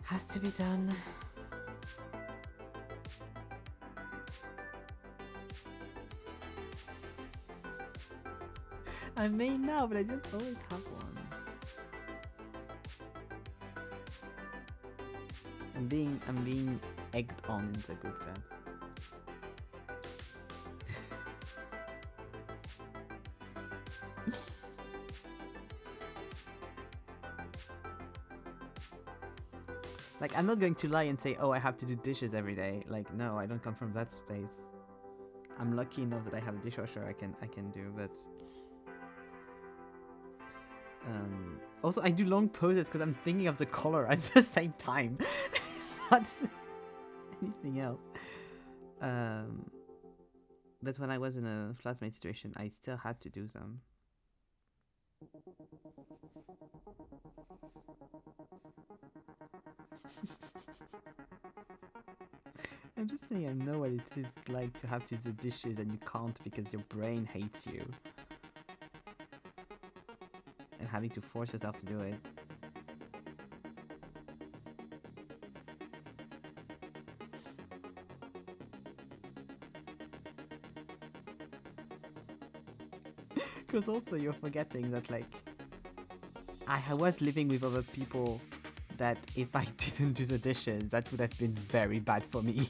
has to be done. I may now, but I didn't always have one. I'm being egged on in the group chat. Like, I'm not going to lie and say, oh, I have to do dishes every day. Like, no, I don't come from that space. I'm lucky enough that I have a dishwasher I can do, but also I do long poses because I'm thinking of the color at the same time. It's not anything else. But when I was in a flatmate situation, I still had to do them. I'm just saying I know what it is like to have to do the dishes and you can't because your brain hates you. And having to force yourself to do it. Because also you're forgetting that, like, I was living with other people that if I didn't do the dishes, that would have been very bad for me.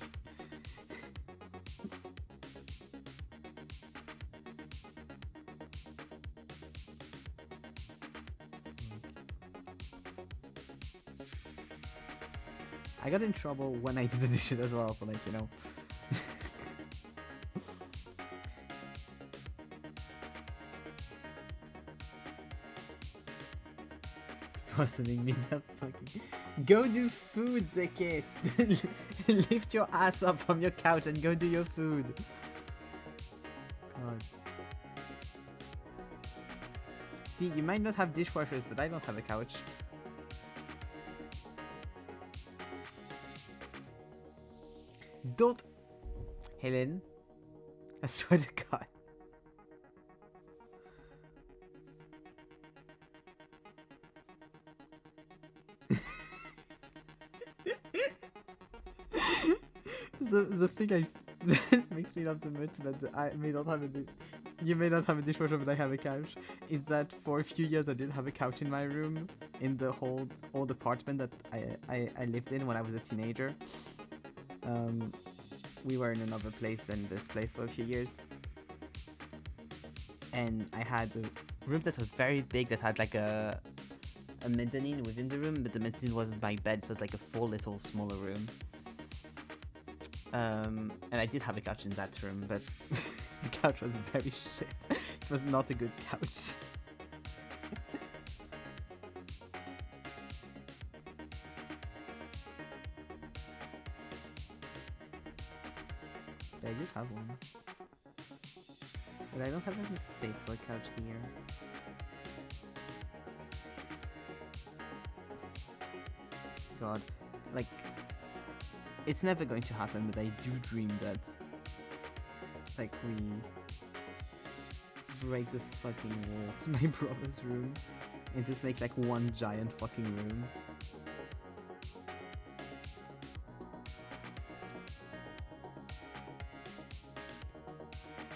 I got in trouble when I did the dishes as well, so, like, you know. Listening me that fucking... Go do food, dickhead! Lift your ass up from your couch and go do your food. God. See, you might not have dishwashers, but I don't have a couch. Don't... Helen. I swear to God. the thing that makes me laugh the most that you may not have a dishwasher but I have a couch is that for a few years I did have a couch in my room in the whole old apartment that I lived in when I was a teenager. We were in another place than this place for a few years, and I had a room that was very big that had like a mezzanine within the room, but the mezzanine wasn't my bed, so it was like a full little smaller room. And I did have a couch in that room, but the couch was very shit. It was not a good couch. I just have one. But I don't have any space for a couch here. God, like, it's never going to happen, but I do dream that, like, we break the fucking wall to my brother's room and just make, like, one giant fucking room.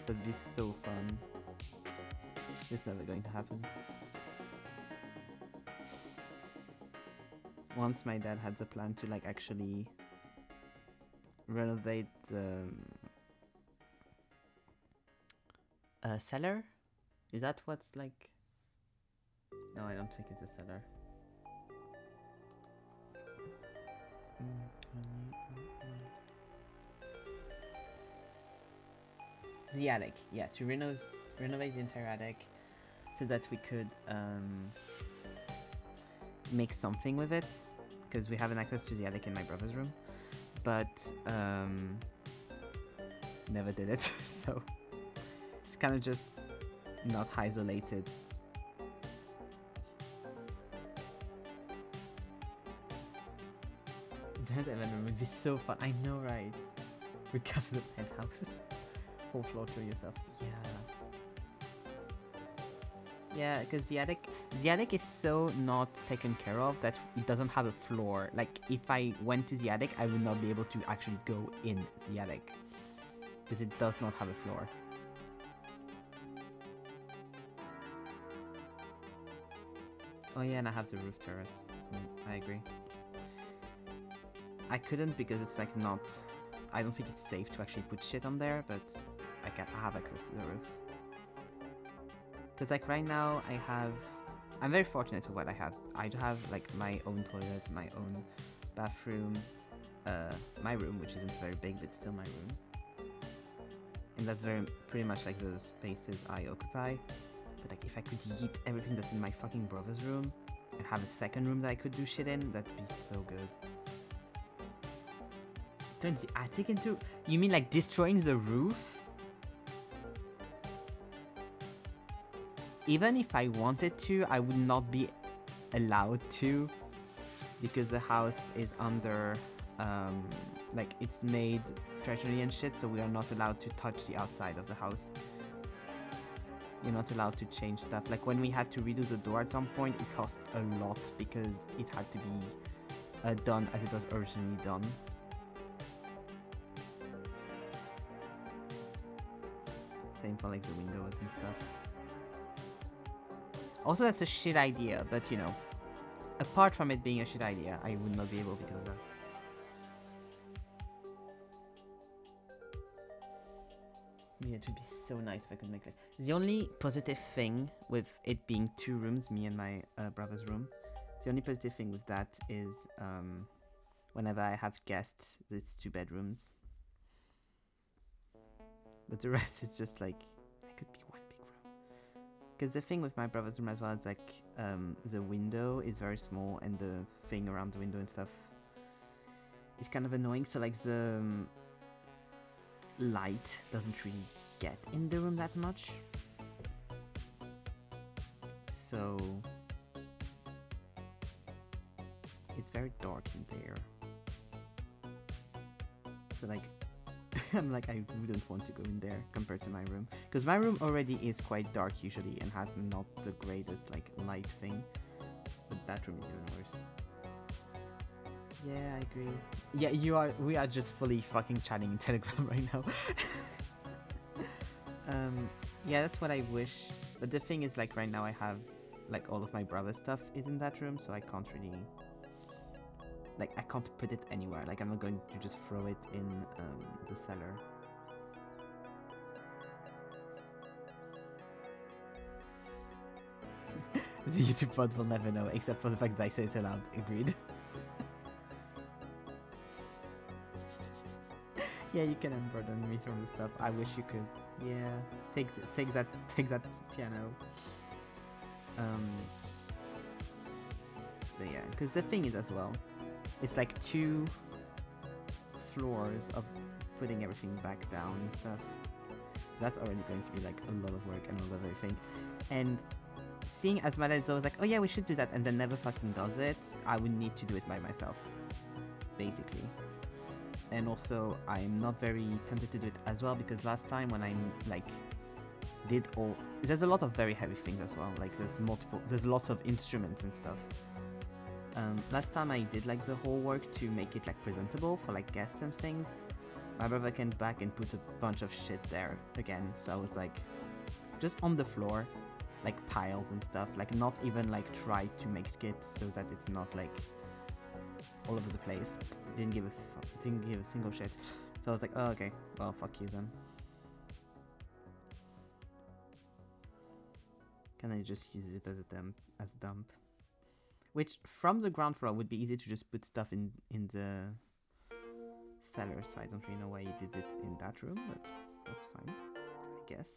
That'd be so fun. It's never going to happen. Once my dad had the plan to, like, actually renovate a cellar? Is that what's like? No, I don't think it's a cellar. The attic, yeah, to renovate the entire attic so that we could make something with it, because we have an access to the attic in my brother's room, but never did it. So it's kind of just not isolated. Giant island would be so fun. I know, right? We'd cut the penthouse. Whole floor to yourself. Yeah, because the attic is so not taken care of that it doesn't have a floor. Like, if I went to the attic, I would not be able to actually go in the attic because it does not have a floor. Oh yeah, and I have the roof terrace. I agree. I couldn't because it's like not. I don't think it's safe to actually put shit on there, but I have access to the roof. Because like right now I'm very fortunate with what I have. I do have like my own toilet, my own bathroom, my room, which isn't very big but still my room. And that's pretty much like the spaces I occupy. But like if I could yeet everything that's in my fucking brother's room and have a second room that I could do shit in, that'd be so good. Turn the attic into... You mean like destroying the roof? Even if I wanted to, I would not be allowed to, because the house is under, like it's made traditionally and shit, so we are not allowed to touch the outside of the house. You're not allowed to change stuff. Like when we had to redo the door at some point, it cost a lot because it had to be done as it was originally done. Same for like the windows and stuff. Also, that's a shit idea, but you know, apart from it being a shit idea, I would not be able because of that. Yeah, it would be so nice if I could make it. The only positive thing with it being 2 rooms, me and my brother's room, the only positive thing with that is whenever I have guests, it's 2 bedrooms. But the rest is just like, it could be one big room. Because the thing with my brother's room as well is like, the window is very small and the thing around the window and stuff is kind of annoying. So like the light doesn't really get in the room that much. So it's very dark in there. So like, I'm like, I wouldn't want to go in there compared to my room, because my room already is quite dark usually and has not the greatest like light thing, but that room is even worse. Yeah, I agree. Yeah, we are just fully fucking chatting in Telegram right now. Yeah, that's what I wish, but the thing is like right now I have like all of my brother's stuff is in that room, so I can't really, like, I can't put it anywhere. Like, I'm not going to just throw it in the cellar. The YouTube pod will never know, except for the fact that I said it aloud. Agreed. Yeah, you can unburden me from the stuff. I wish you could. Yeah, take that piano. But yeah, because the thing is as well, it's like 2 floors of putting everything back down and stuff. That's already going to be like a lot of work and a lot of everything. And seeing as my dad is always like, oh yeah, we should do that, and then never fucking does it, I would need to do it by myself, basically. And also, I'm not very tempted to do it as well, because last time when I like did all, there's a lot of very heavy things as well. Like there's lots of instruments and stuff. Last time I did like the whole work to make it like presentable for like guests and things, my brother came back and put a bunch of shit there again. So I was like, just on the floor, like piles and stuff, like not even like try to make it so that it's not like all over the place. Didn't give a single shit. So I was like, oh okay, well fuck you then. Can I just use it as a dump? Which from the ground floor would be easy to just put stuff in the cellar. So I don't really know why he did it in that room, but that's fine, I guess.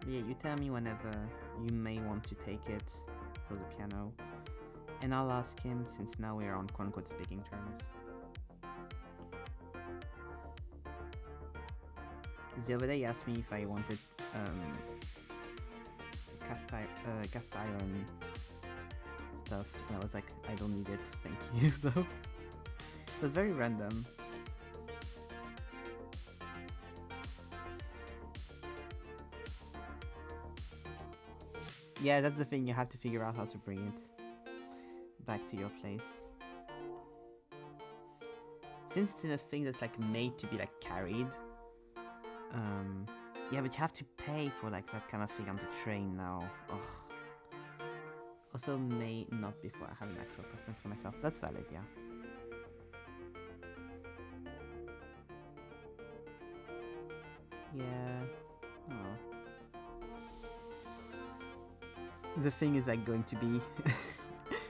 Yeah, you tell me whenever you may want to take it for the piano, and I'll ask him, since now we are on quote-unquote speaking terms. The other day he asked me if I wanted cast iron stuff, and I was like, I don't need it, thank you. So it's very random. Yeah, that's the thing, you have to figure out how to bring it back to your place. since it's in a thing that's like made to be like carried, yeah, but you have to pay for like that kind of thing on the train now. Ugh. Also, may not before I have an actual apartment for myself. That's valid, yeah. Yeah. Oh. The thing is like going to be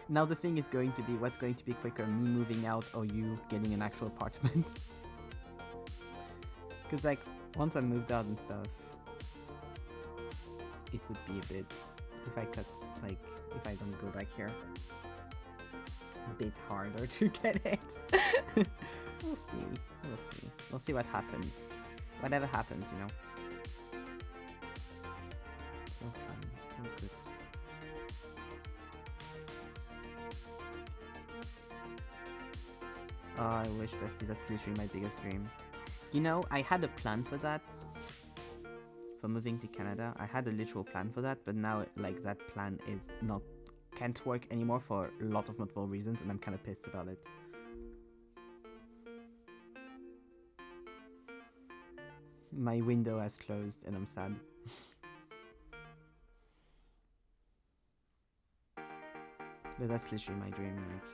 now the thing is going to be what's going to be quicker, me moving out or you getting an actual apartment. Because like once I moved out and stuff, it would be a bit, if I cut, like if I don't go back here, a bit harder to get it. We'll see what happens, whatever happens, you know. So fun, so good. Oh, I wish, bestie, that's literally my biggest dream. You know, I had a plan for that, for moving to Canada. I had a literal plan for that, but now, like, that plan is not, can't work anymore for a lot of multiple reasons, and I'm kind of pissed about it. My window has closed, and I'm sad. But that's literally my dream, like.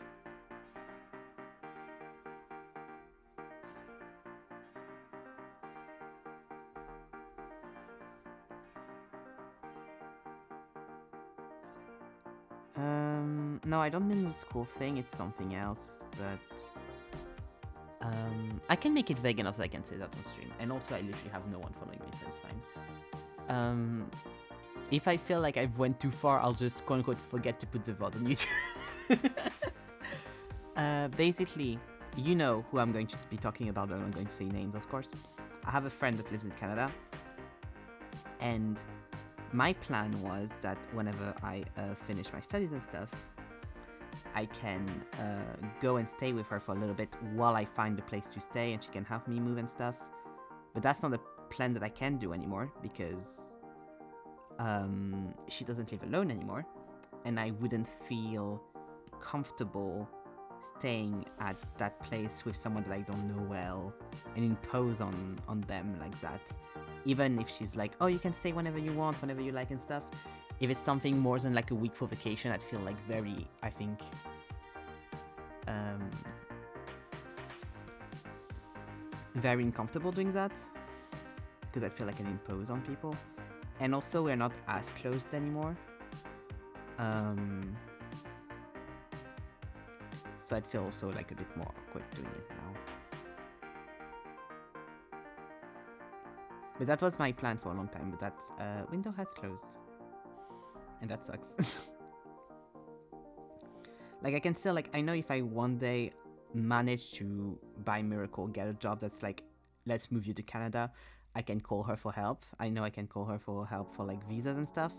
No, I don't mean the school thing, it's something else, but I can make it vague enough that I can say that on stream, and also I literally have no one following me, so it's fine. If I feel like I've went too far, I'll just quote-unquote forget to put the VOD on YouTube. Basically, you know who I'm going to be talking about, but I'm not going to say names, of course. I have a friend that lives in Canada, and my plan was that whenever I finish my studies and stuff, I can go and stay with her for a little bit while I find a place to stay and she can help me move and stuff. But that's not a plan that I can do anymore because she doesn't live alone anymore, and I wouldn't feel comfortable staying at that place with someone that I don't know well and impose on them like that. Even if she's like, oh, you can stay whenever you want, whenever you like and stuff. If it's something more than like a week for vacation, I'd feel like very, I think, very uncomfortable doing that. Because I'd feel like I impose on people. And also, we're not as closed anymore. So I'd feel also like a bit more awkward doing it now. But that was my plan for a long time, but that window has closed. And that sucks. Like, I can still, like, I know if I one day manage to, by miracle, get a job that's like, let's move you to Canada, I can call her for help. I know I can call her for help for, like, visas and stuff.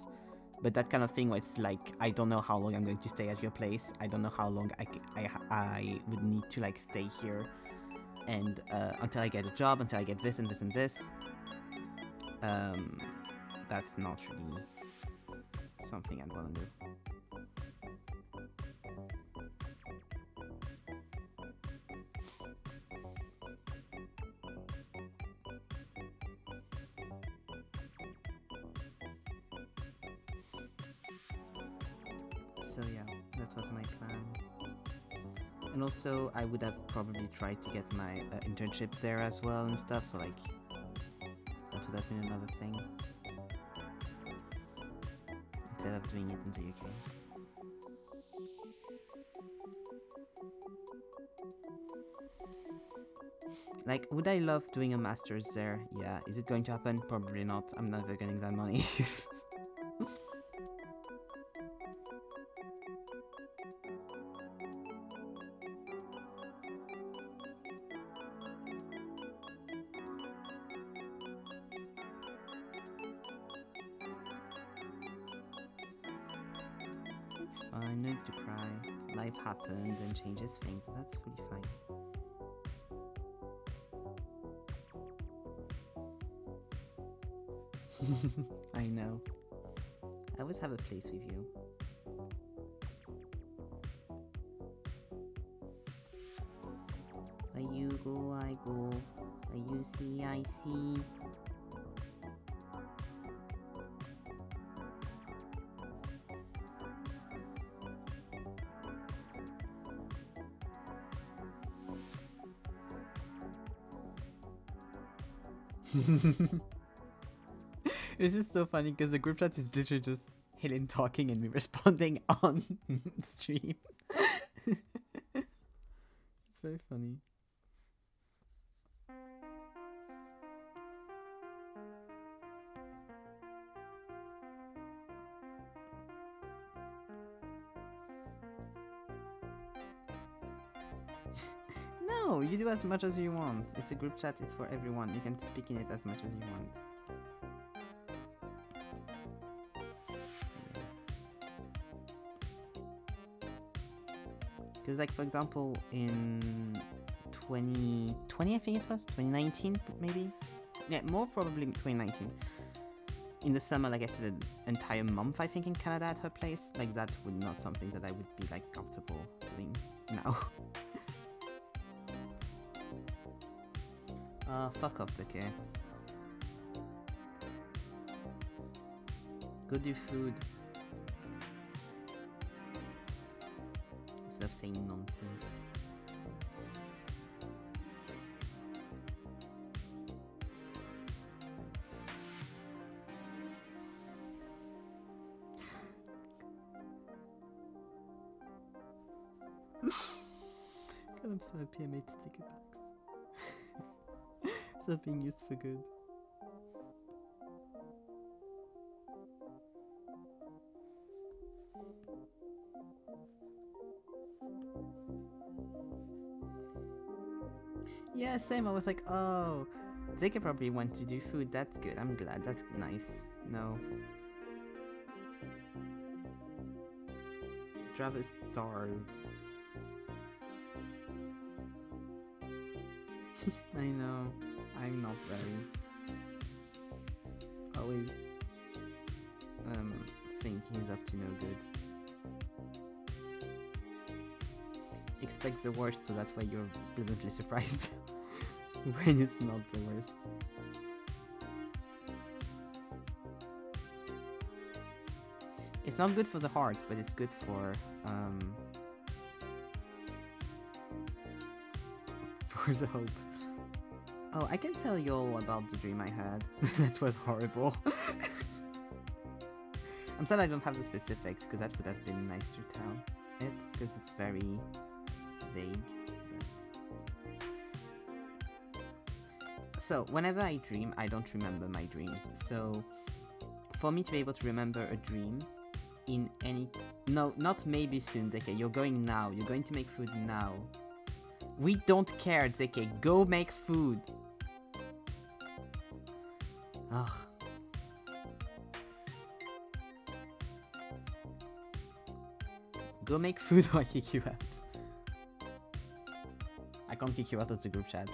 But that kind of thing where it's like, I don't know how long I'm going to stay at your place. I don't know how long I would need to, like, stay here. And until I get a job, until I get this and this and this. That's not really something I'd want to do. So yeah, that was my plan. And also, I would have probably tried to get my internship there as well and stuff, so like, that would have been another thing. Instead of doing it in the UK. Like, would I love doing a master's there? Yeah. Is it going to happen? Probably not. I'm never getting that money. It's fine, no need to cry. Life happens and changes things, and that's pretty fine. I know. I always have a place with you. Where you go, I go. Where you see, I see. This is so funny because the group chat is literally just Helen talking and me responding on stream. It's very funny. No, you do as much as you want. It's a group chat, it's for everyone. You can speak in it as much as you want. Because, like, for example, in 2020, I think it was 2019, maybe. Yeah, more probably 2019. In the summer, like I said, an entire month, I think, in Canada at her place. Like, that would not something that I would be like comfortable doing now. Fuck off, okay. Go do food. Instead of saying nonsense. God, I'm so happy I made sticker packs. It's not being used for good. Yeah, same. I was like, oh, Zeke probably went to do food. That's good. I'm glad. That's nice. No. I'd rather starve. I know. I'm not very. Always think he's up to no good. Expect the worst, so that's why you're pleasantly surprised when it's not the worst. It's not good for the heart, but it's good for the hope. Oh, I can tell you all about the dream I had. That was horrible. I'm sad I don't have the specifics, because that would have been nice to tell it, because it's very vague. But... So, whenever I dream, I don't remember my dreams. So, for me to be able to remember a dream in any... No, not maybe soon, Zeke. You're going now. You're going to make food now. We don't care, Zeke. Go make food. Ugh. Go make food or I kick you out. I can't kick you out of the group chat.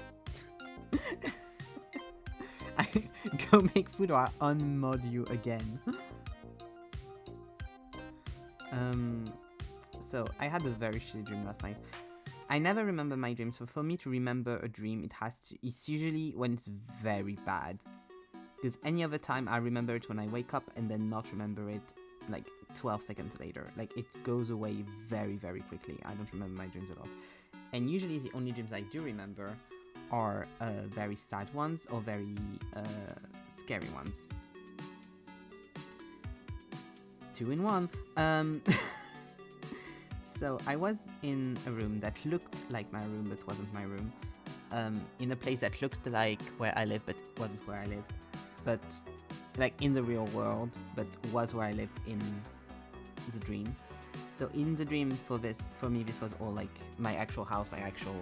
Go make food or I unmod you again. So I had a very shitty dream last night. I never remember my dreams, so for me to remember a dream, it's usually when it's very bad. Because any other time I remember it when I wake up and then not remember it like 12 seconds later. Like, it goes away very, very quickly. I don't remember my dreams a lot. And usually the only dreams I do remember are very sad ones or very scary ones. 2 in 1. So I was in a room that looked like my room but wasn't my room. In a place that looked like where I live but wasn't where I live. But like in the real world, but was where I lived in the dream. So in the dream for me, this was all like my actual house, my actual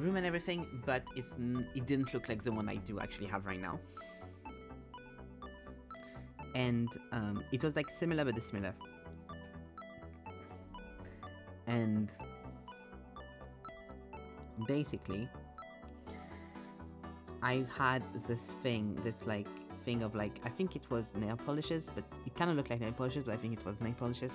room and everything, but it didn't look like the one I do actually have right now. And it was like similar but dissimilar. And basically, I had this thing of like, I think it was nail polishes, but it kind of looked like nail polishes, but I think it was nail polishes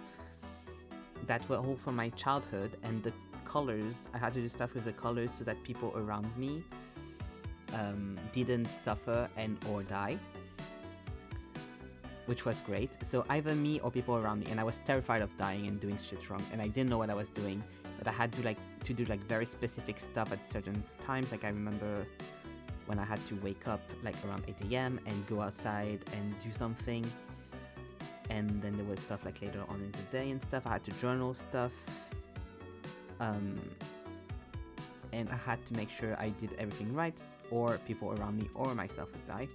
that were all from my childhood, and the colors, I had to do stuff with the colors so that people around me didn't suffer and or die, which was great. So either me or people around me, and I was terrified of dying and doing shit wrong, and I didn't know what I was doing, but I had to do like very specific stuff at certain times. Like I remember when I had to wake up like around 8 a.m. and go outside and do something, and then there was stuff like later on in the day and stuff. I had to journal stuff, and I had to make sure I did everything right, or people around me or myself would die.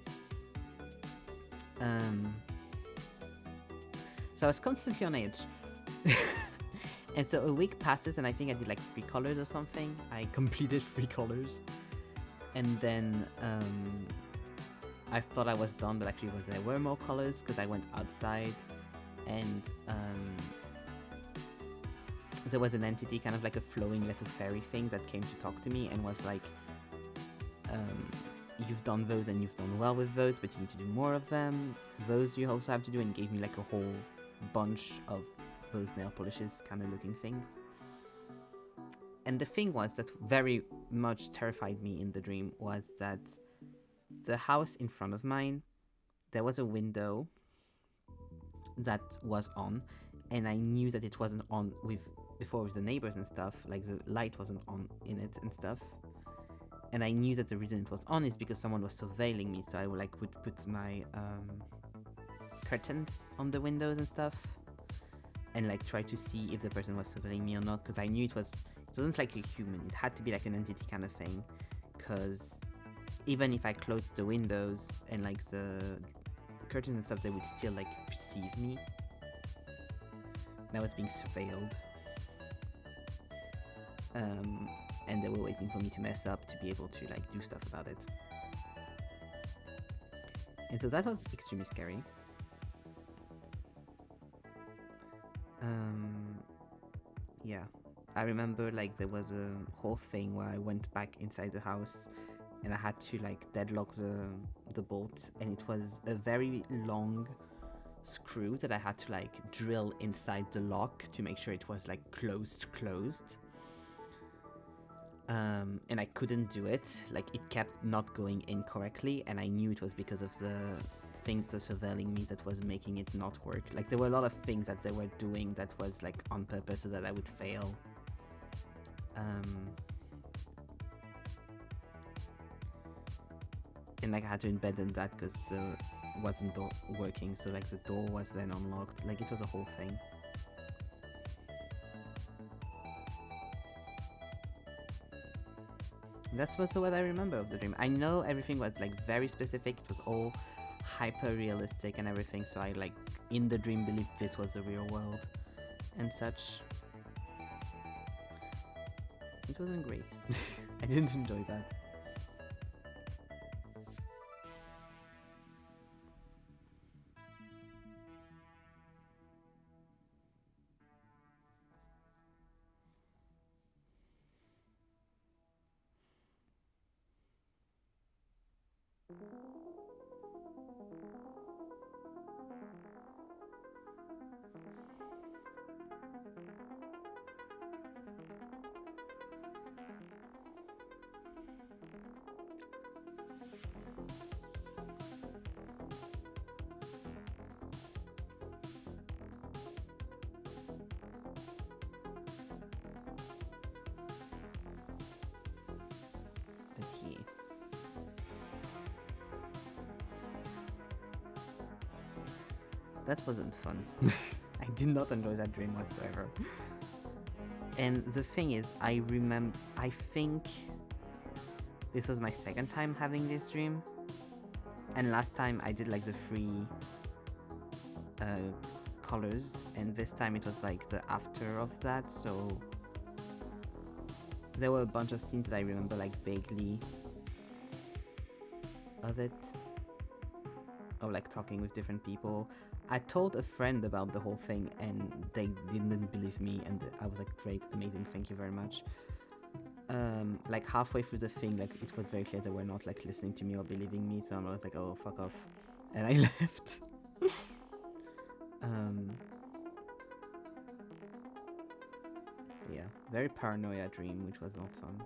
So I was constantly on edge. And so a week passes, and I think I did like 3 colors or something. I completed 3 colors, and then I thought I was done, but actually there were more colors because I went outside, and there was an entity, kind of like a flowing little fairy thing, that came to talk to me and was like, you've done those and you've done well with those, but you need to do more of them. Those you also have to do, and gave me like a whole bunch of those nail polishes kind of looking things. And the thing was that very much terrified me in the dream was that the house in front of mine, there was a window that was on, and I knew that it wasn't on before with the neighbors and stuff, like the light wasn't on in it and stuff. And I knew that the reason it was on is because someone was surveilling me, so I would put my curtains on the windows and stuff, and like try to see if the person was surveilling me or not, because I knew it wasn't like a human, it had to be like an entity kind of thing, because even if I closed the windows and like the curtains and stuff, they would still like perceive me, and I was being surveilled. And they were waiting for me to mess up to be able to like do stuff about it. And so that was extremely scary. Yeah, I remember like there was a whole thing where I went back inside the house and I had to like deadlock the bolt, and it was a very long screw that I had to like drill inside the lock to make sure it was like closed. And I couldn't do it, like it kept not going in correctly, and I knew it was because of the things that were surveilling me that was making it not work. Like there were a lot of things that they were doing that was like on purpose so that I would fail. And like I had to embed in that because the wasn't working, so like the door was then unlocked, like it was a whole thing. That's also what I remember of the dream. I know everything was like very specific, it was all hyper realistic and everything, so I like in the dream believed this was the real world and such. It wasn't great. I didn't enjoy that. That wasn't fun. I did not enjoy that dream whatsoever. And the thing is, I think this was my second time having this dream. And last time I did like the 3 colors, and this time it was like the after of that, so there were a bunch of scenes that I remember like vaguely of it, or like talking with different people. I told a friend about the whole thing and they didn't believe me, and I was like, great, amazing, thank you very much. Like halfway through the thing, like it was very clear they were not like listening to me or believing me, so I was like, oh, fuck off, and I left. Yeah, very paranoia dream, which was not fun.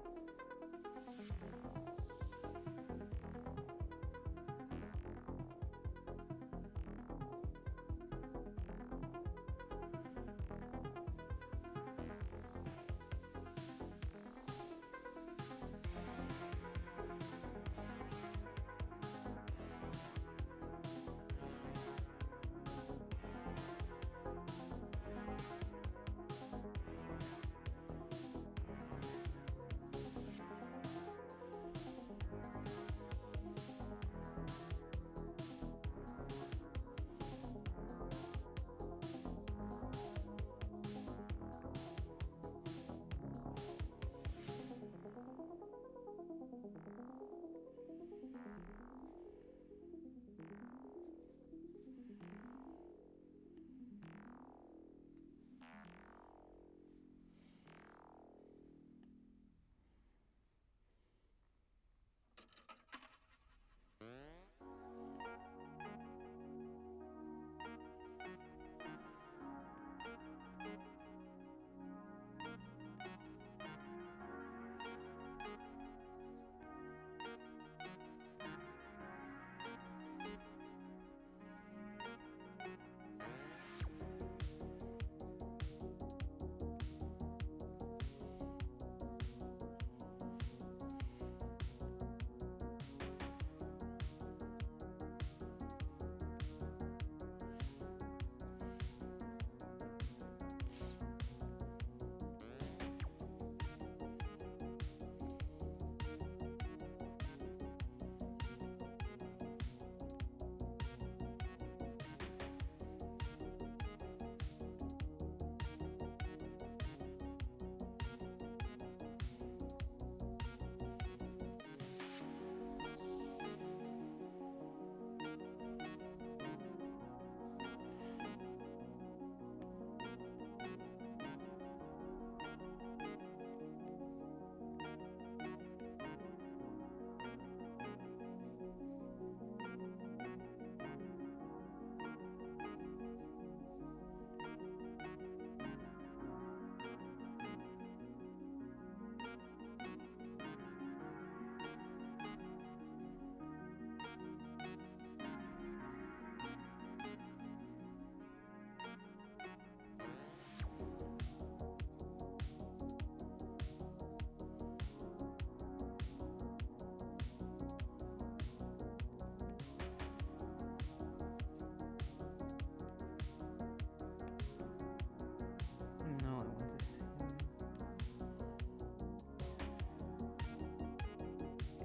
No, I want this.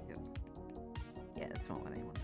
Yep. Yeah, that's not what I want.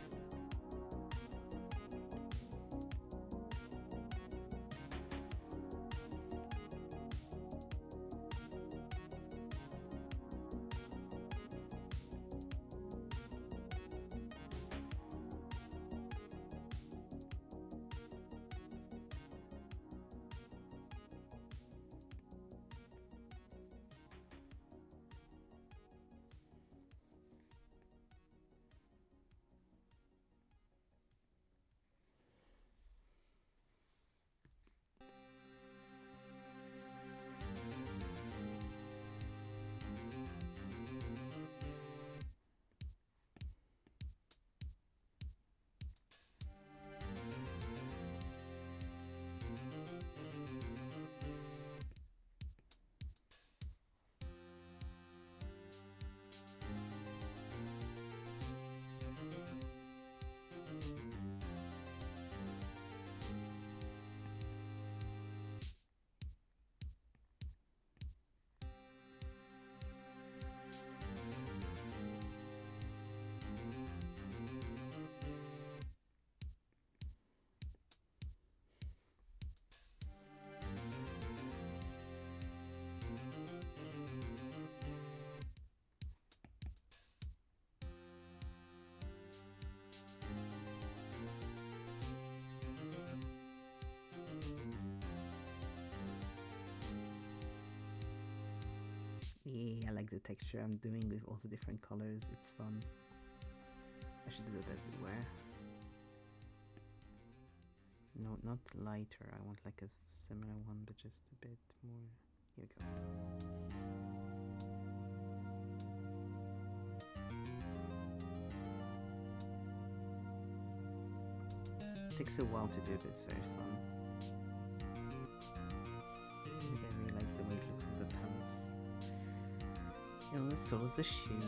Yeah, I like the texture I'm doing with all the different colors. It's fun. I should do that everywhere. No, not lighter. I want like a similar one, but just a bit more Here we go. It takes a while to do, but it's very fun. I really like the way it looks in the pants. And so is the shoe.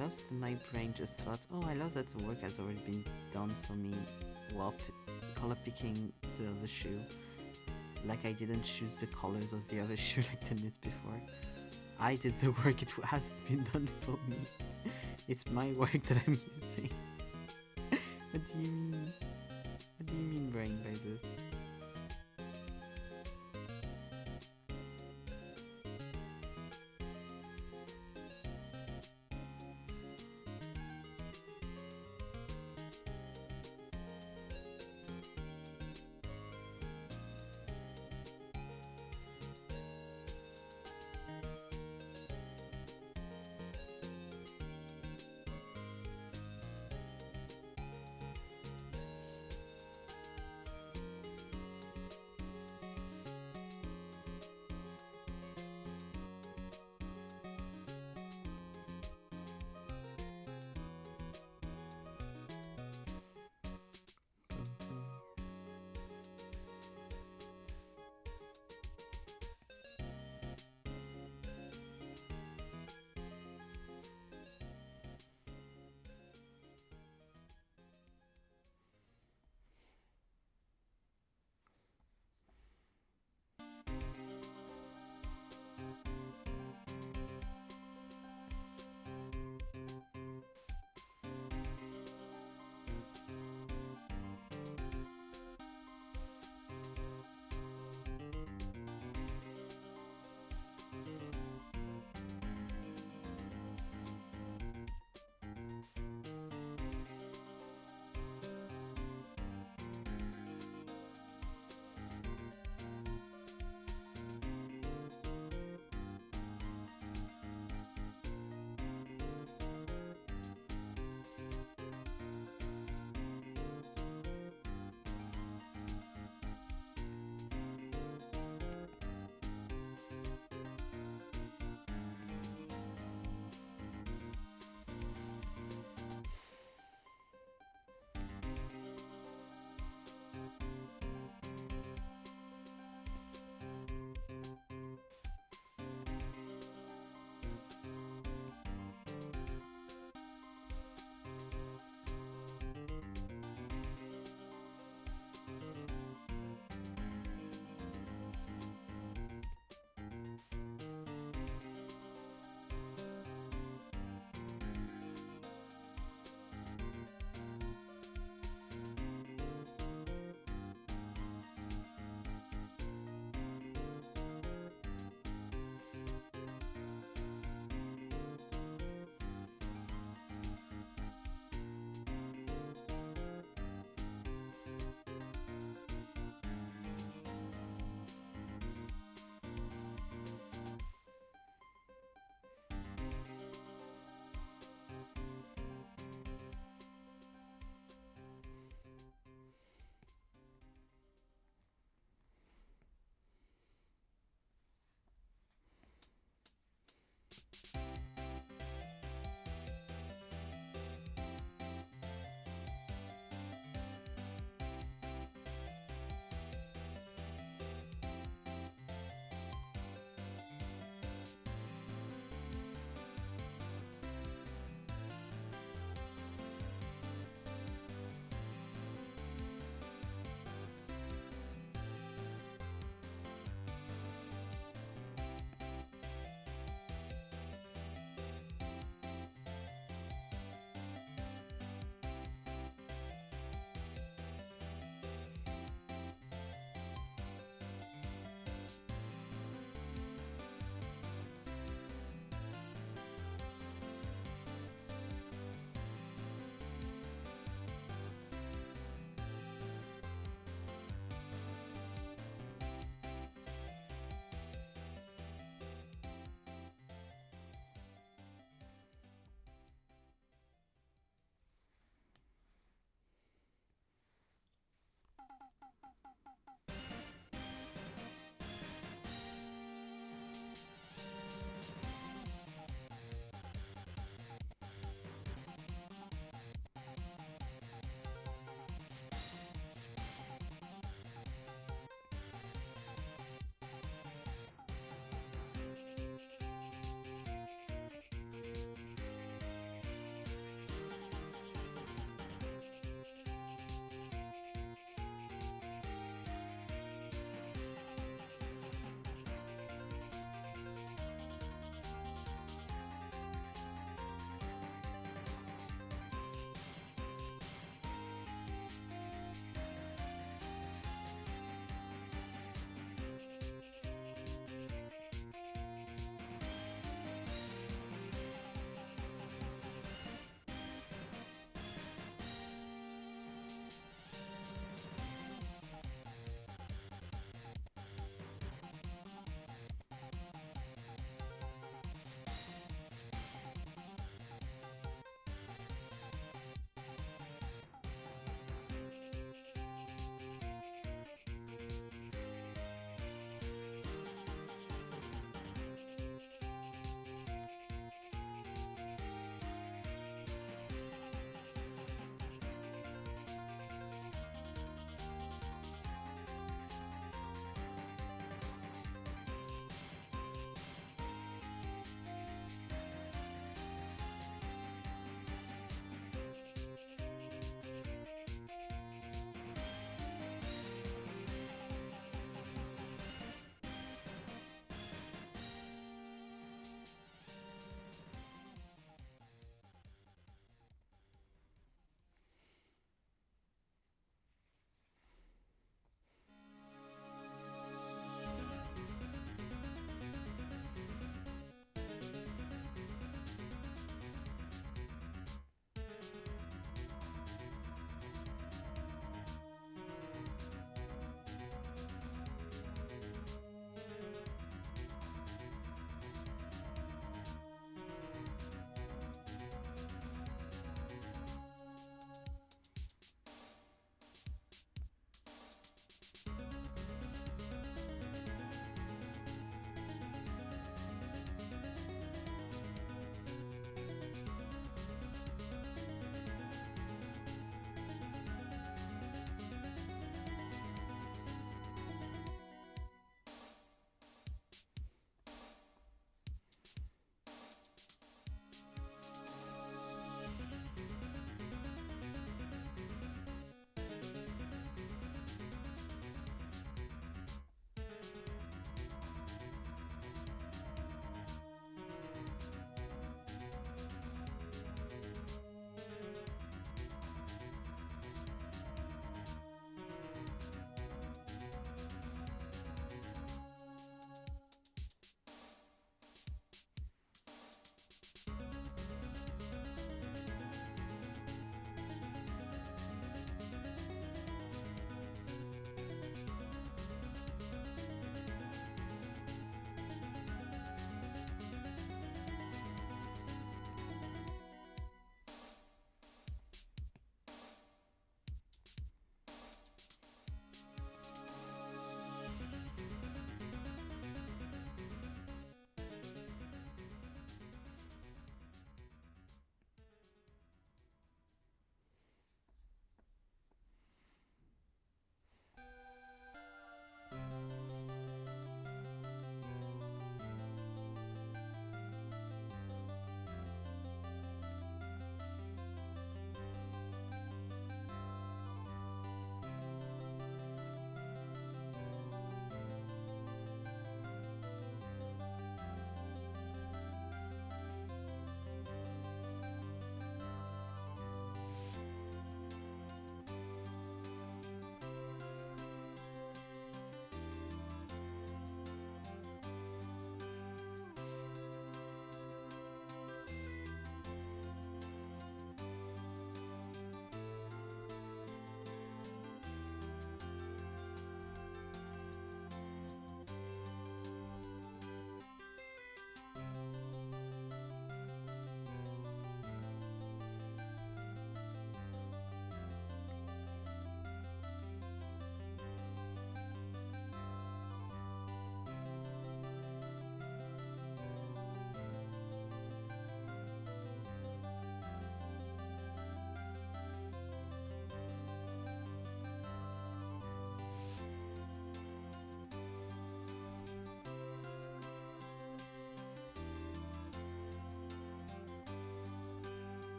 love that my brain just thought, oh, I love that the work has already been done for me while color picking the other shoe. Like I didn't choose the colors of the other shoe like 10 minutes before. I did the work, it has been done for me. It's my work that I'm using. What do you mean? What do you mean, brain, by this?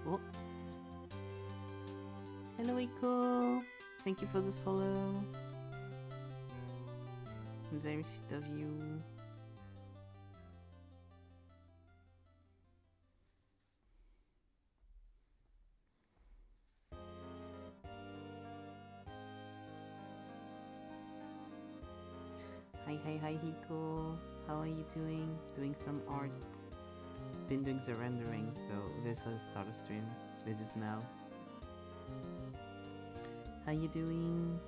Oh. Hello, Eco. Thank you for the follow. Very sweet of you. Hi, Hiko. How are you doing? Doing some art. Been doing the rendering, so this was the start of stream. This is now. How you doing?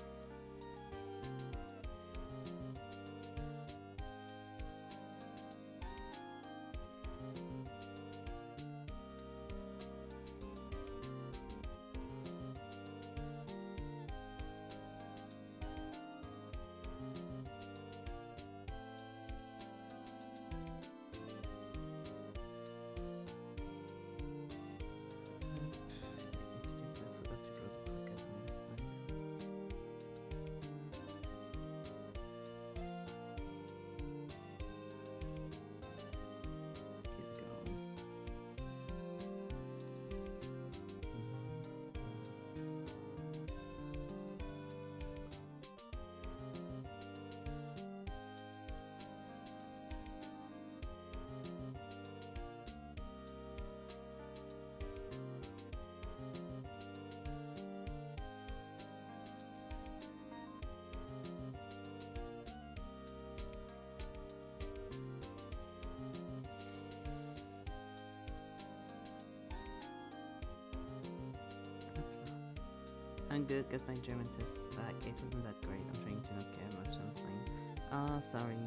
I'm good because my German test back. It wasn't that great. I'm trying to not care much. I'm fine. Sorry.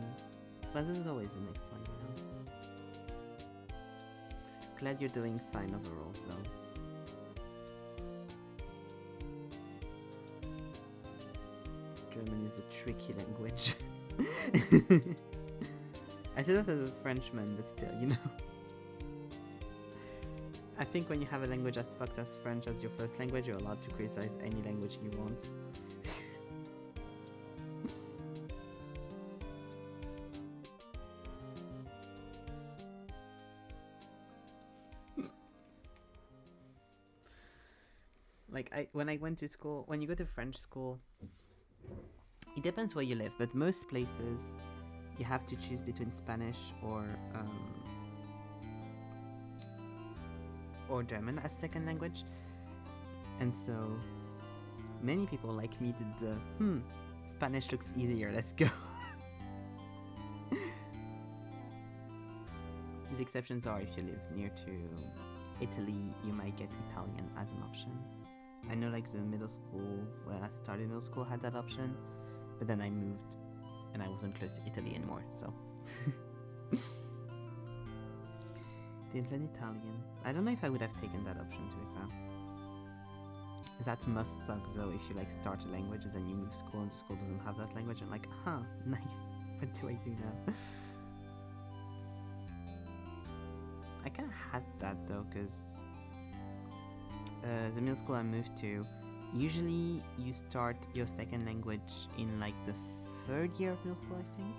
But this is always the next one, you know. Glad you're doing fine overall, though. German is a tricky language. I said that as a Frenchman, but still, you know. I think when you have a language as fucked as French as your first language, you're allowed to criticize any language you want. Like, when I went to school, when you go to French school, it depends where you live, but most places you have to choose between Spanish or German as second language, and so many people like me did the Spanish looks easier, let's go. The exceptions are if you live near to Italy, you might get Italian as an option. I know like the middle school, when I started middle school, had that option, but then I moved and I wasn't close to Italy anymore, so. Did learn Italian. I don't know if I would have taken that option, to be fair. That must suck though if you like start a language and then you move school and the school doesn't have that language and like, nice, what do I do now? I kinda had that though, cause the middle school I moved to, usually you start your second language in like the third year of middle school, I think.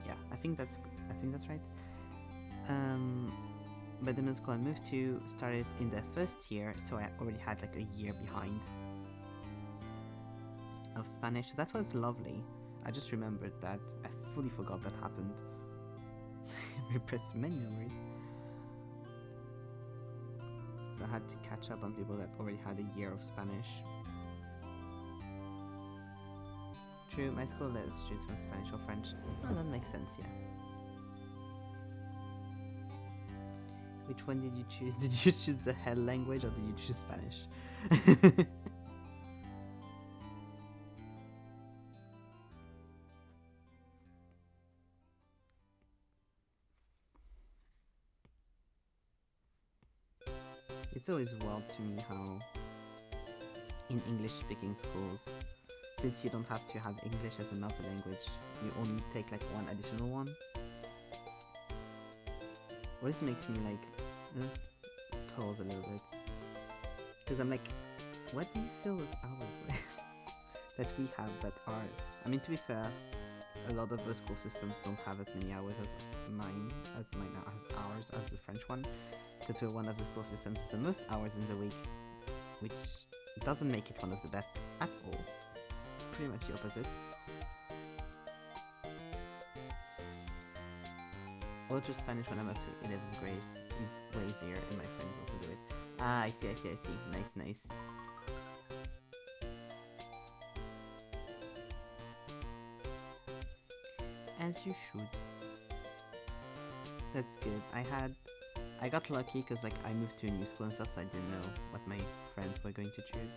Yeah, I think that's right. But the middle school I moved to started in the first year, so I already had like a year behind of Spanish. So that was lovely. I just remembered that. I fully forgot that happened. Repressed many memories. So I had to catch up on people that already had a year of Spanish. True, my school let us choose from Spanish or French. Oh, that makes sense, yeah. Which one did you choose? Did you choose the hell language or did you choose Spanish? It's always wild to me how in English-speaking schools, since you don't have to have English as another language, you only take like one additional one. Well, this makes me like pause a little bit, because I'm like, what do you feel is ours that we have that are? I mean, to be fair, a lot of the school systems don't have as many hours as mine, as ours, as the French one. because we're one of the school systems with the most hours in the week, which doesn't make it one of the best at all. Pretty much the opposite. I'll just Spanish when I'm up to 11th grade. It's way easier, and my friends also do it. Ah, I see. Nice. As you should. That's good. I got lucky because like I moved to a new school and stuff, so I didn't know what my friends were going to choose.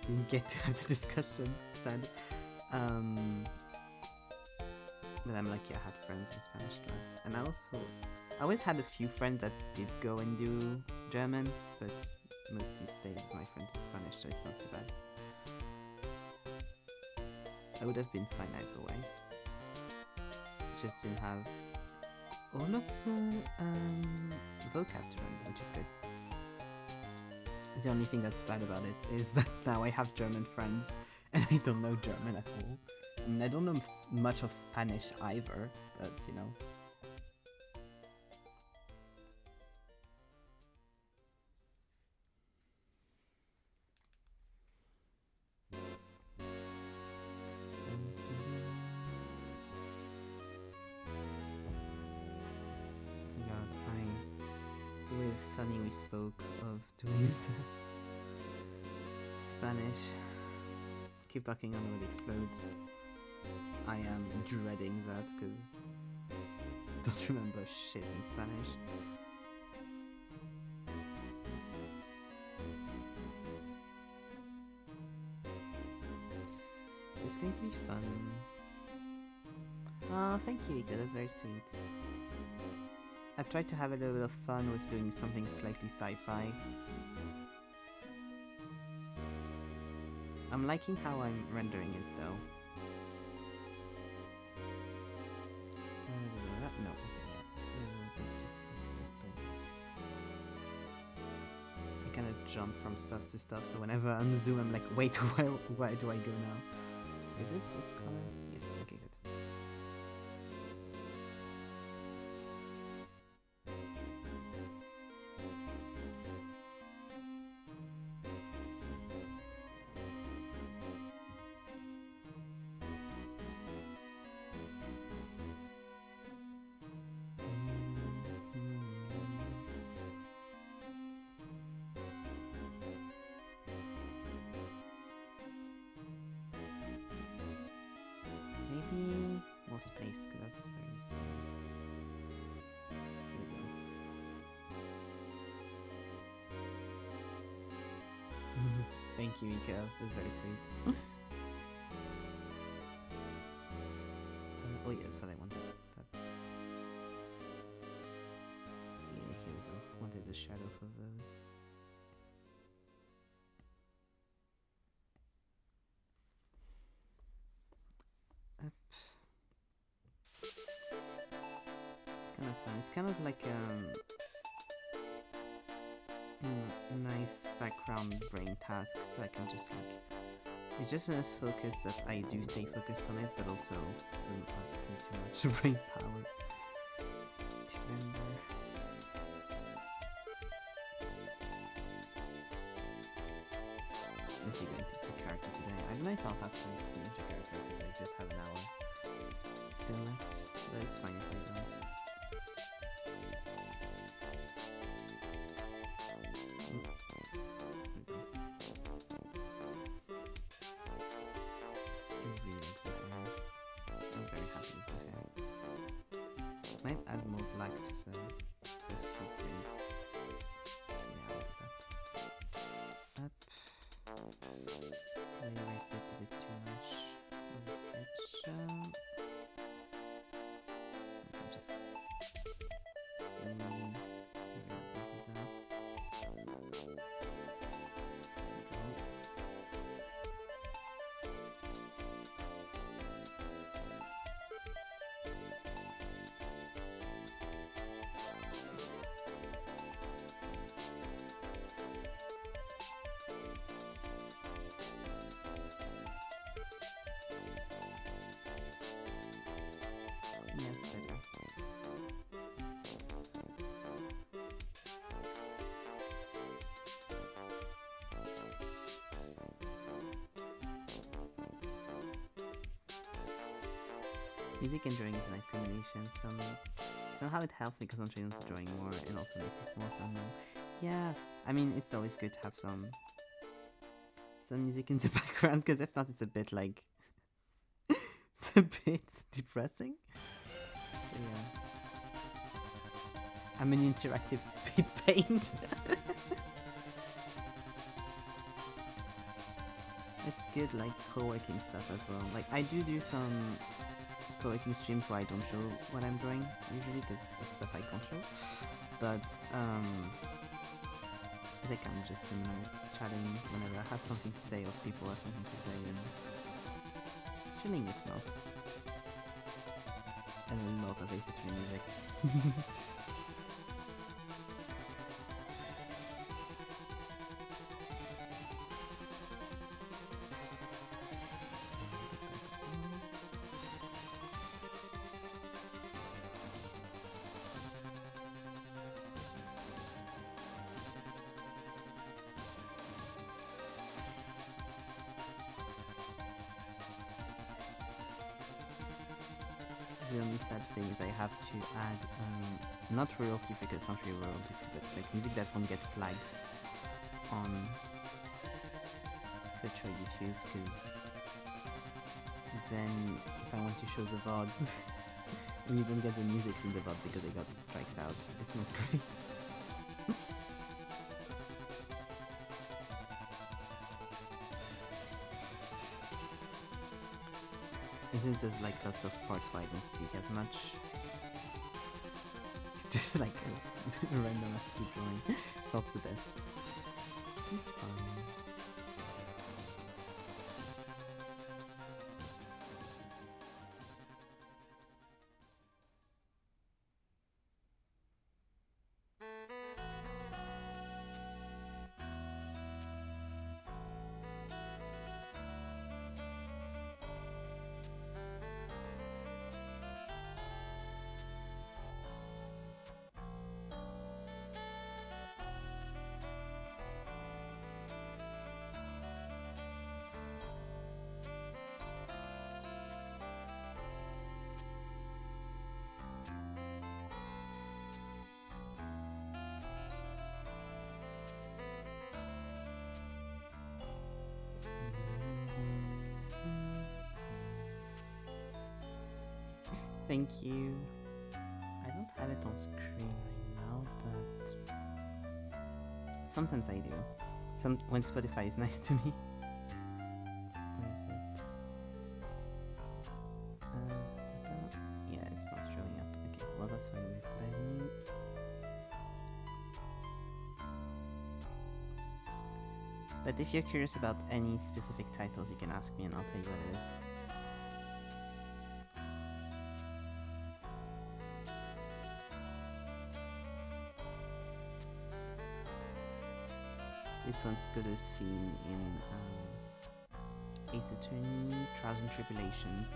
Didn't get to have the discussion, sad. But I'm lucky I had friends in Spanish class. And I always had a few friends that did go and do German, but mostly stayed with my friends in Spanish, so it's not too bad. I would have been fine either way. Just didn't have all of the vocab to learn, which is good. The only thing that's bad about it is that now I have German friends and I don't know German at all. And I don't know much of Spanish either, but you know. With Sunny we spoke of doing Spanish. Keep talking on it explodes. I am dreading that because I don't remember shit in Spanish. It's going to be fun. Oh, thank you, Ika, that's very sweet. I've tried to have a little bit of fun with doing something slightly sci-fi. I'm liking how I'm rendering it though. No. I kind of jump from stuff to stuff, so whenever I'm on Zoom I'm like, wait, where do I go now? Is this color? Yes, okay, good. Maybe more space, because that's very small. There we go. Thank you, Ika. That's very sweet. Oh yeah, that's what I wanted. Yeah, here we go. Wanted the shadow for those. Up. It's kind of fun. It's kind of like nice background brain task, so I can just like, it's just enough focus that I do stay focused on it, but also doesn't cost me too much brain power to render. Is he going to do character today? I don't know if I'll have to finish a character because I just have an hour still left, but it's fine if I don't. Might add more black to the first few braids. Yeah, I'll do that. Up. I erased it a bit too much on the sketch. I can just Music and drawing is a nice combination. Somehow it helps me concentrate on the drawing more and also makes it more fun now. Yeah, I mean, it's always good to have some music in the background, because if not, it's a bit like it's a bit depressing. So, yeah, I'm an interactive speed paint. It's good, like co-working stuff as well. Like I do some co-working streams where I don't show what I'm drawing usually, because it's stuff I can't show. But I think I'm just chatting whenever I have something to say or people have something to say, and chilling if not. And a lot of Ace Attorney music. The only sad thing is I have to add, not royalty free, because it's not really royalty free, but like music that won't get flagged on Twitch or YouTube, because then if I want to show the VOD and you don't get the music in the VOD because they got striked out, it's not great. And since there's like lots of parts where I don't speak as much, it's just like a random as keep drawing. It's not the best. It's fine. Thank you. I don't have it on screen right now, but sometimes I do. When Spotify is nice to me. Where is it? Yeah, it's not showing up. Okay, well that's fine with me. But if you're curious about any specific titles, you can ask me and I'll tell you what it is. This one's Godot's theme in Ace Attorney, Trials and Tribulations.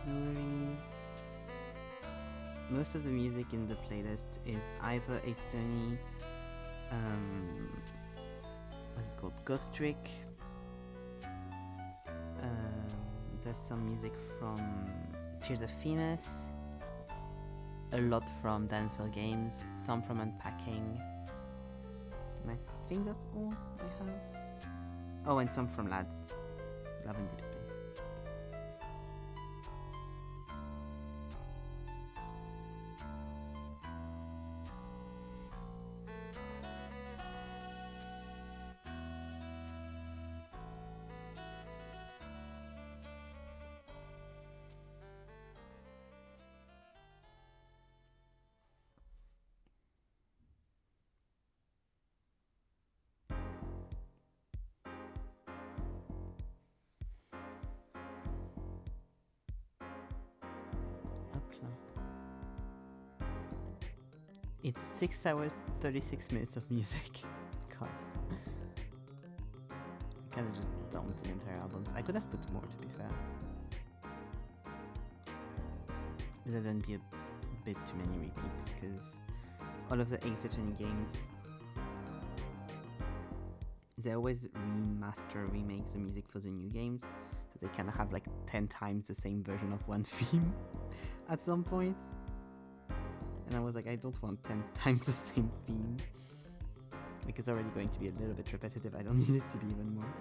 No worries. Most of the music in the playlist is either Ace Attorney, what's it called? Ghost Trick. There's some music from Tears of Themis, a lot from Danville Games, some from Unpacking, and I think that's all I have. Oh, and some from Lads, Love in Deep Space. It's 6 hours, 36 minutes of music. God. I kinda just dumped the entire albums. I could have put more, to be fair. But then be a bit too many repeats, because all of the Ace Attorney games, they always remaster, remake the music for the new games, so they kind of have like 10 times the same version of one theme at some point. And I was like, I don't want 10 times the same theme. Like, it's already going to be a little bit repetitive. I don't need it to be even more.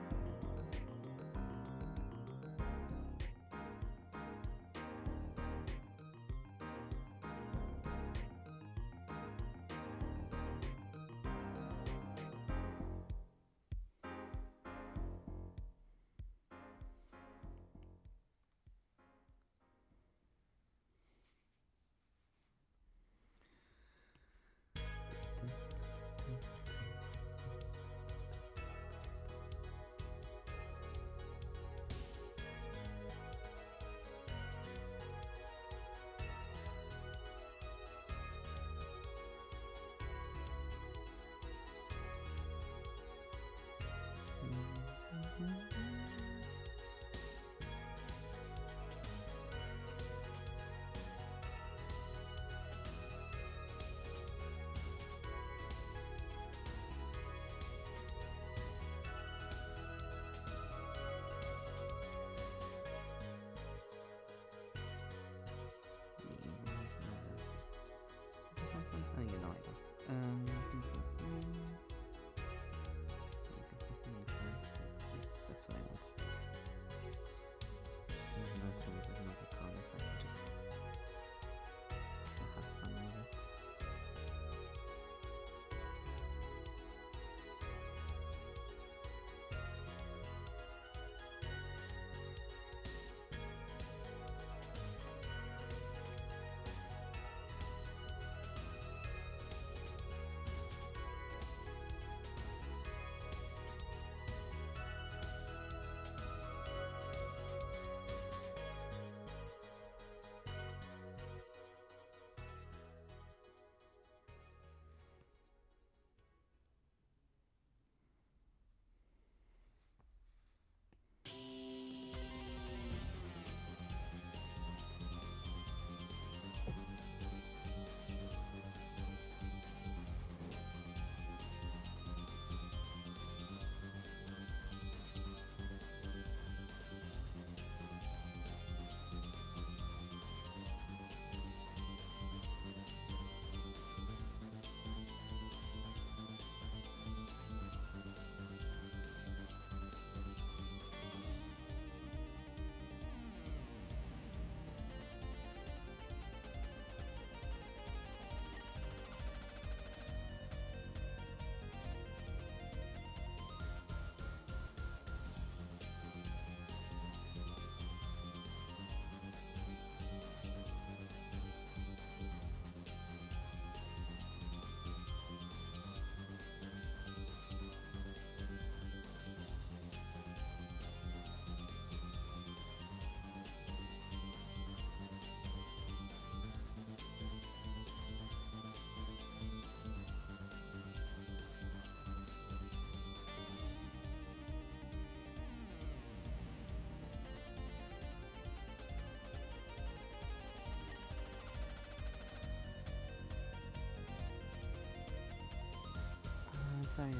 Sorry.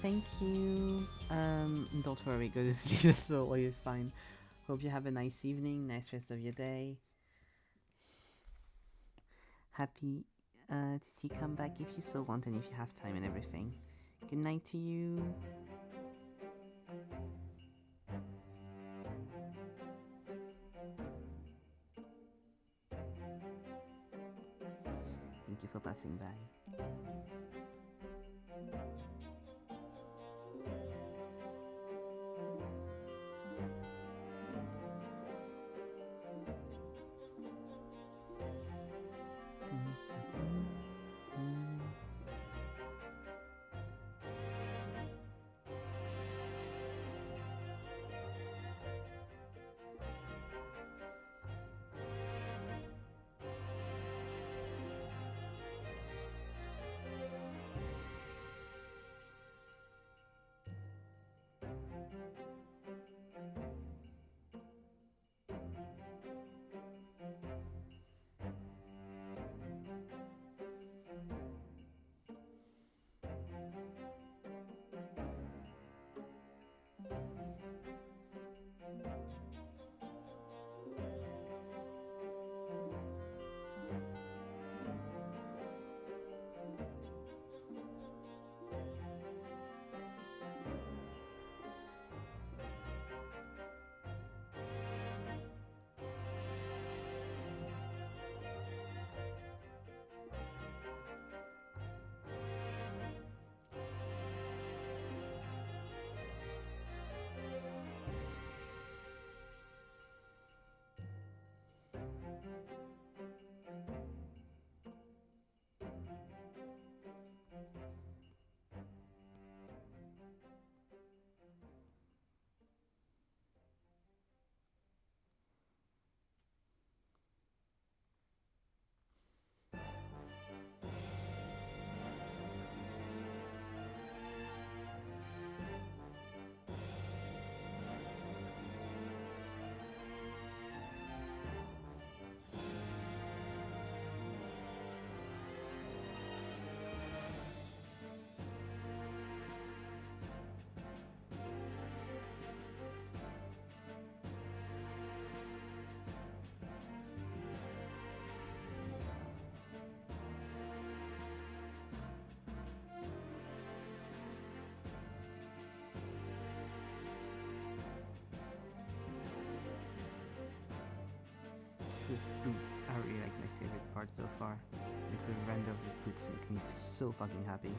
Thank you. Don't worry, go to sleep. That's always fine. Hope you have a nice evening, nice rest of your day. Happy to see you come back if you so want and if you have time and everything. Good night to you. Thank you for passing by. boots are really like my favorite part so far. Like the render of the boots make me so fucking happy.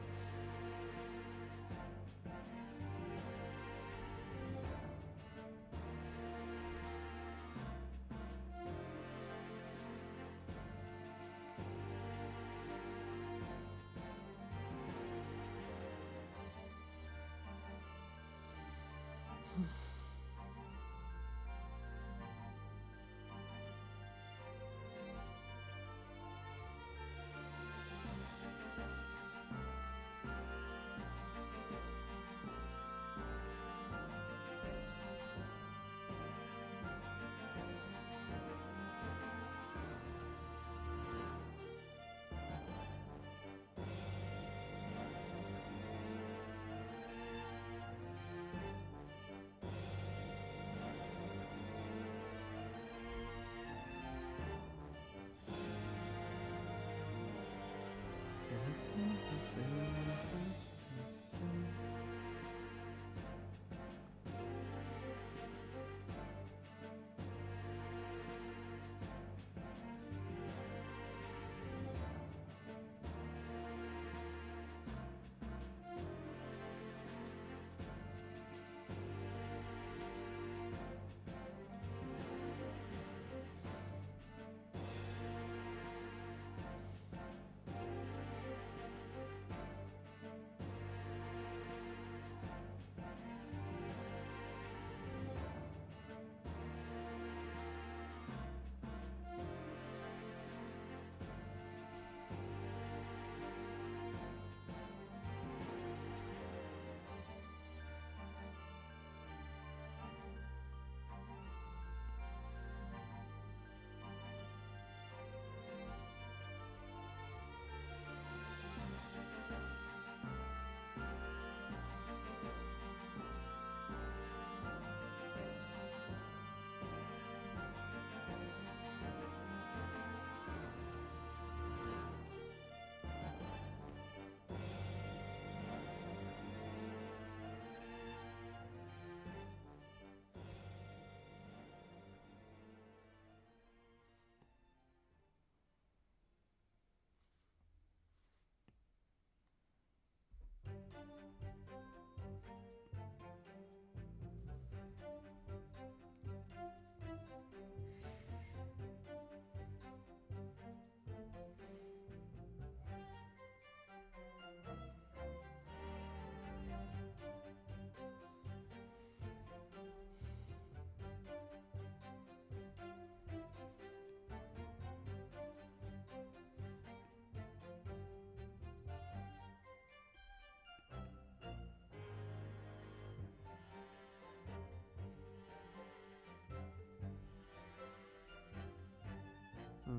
No.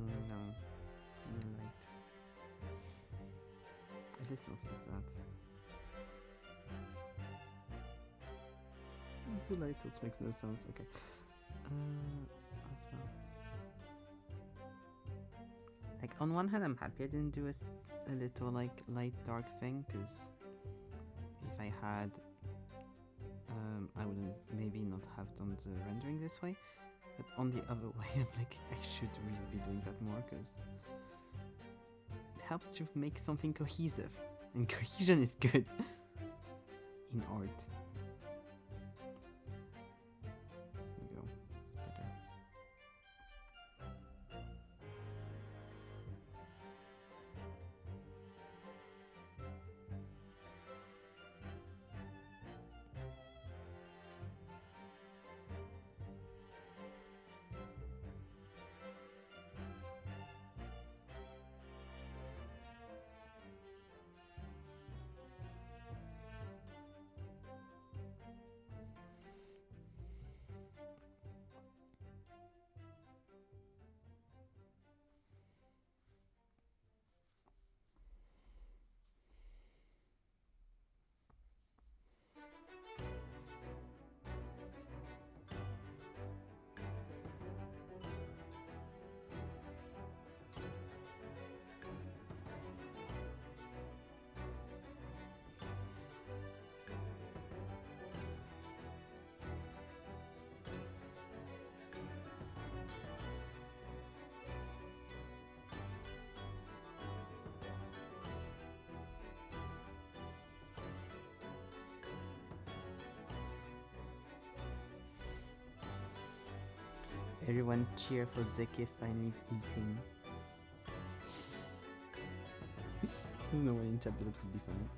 Like, at least not like that. The light source makes no sense. Okay. I don't know. Like, on one hand, I'm happy I didn't do a little, like, light dark thing, because if I had, I wouldn't maybe not have done the rendering this way. But on the other way, I'm like, I should really be doing that more, because it helps to make something cohesive. And cohesion is good in art. There we go. It's better. Everyone cheer for Zeki finally eating. There's no one in chat, but that would be funny.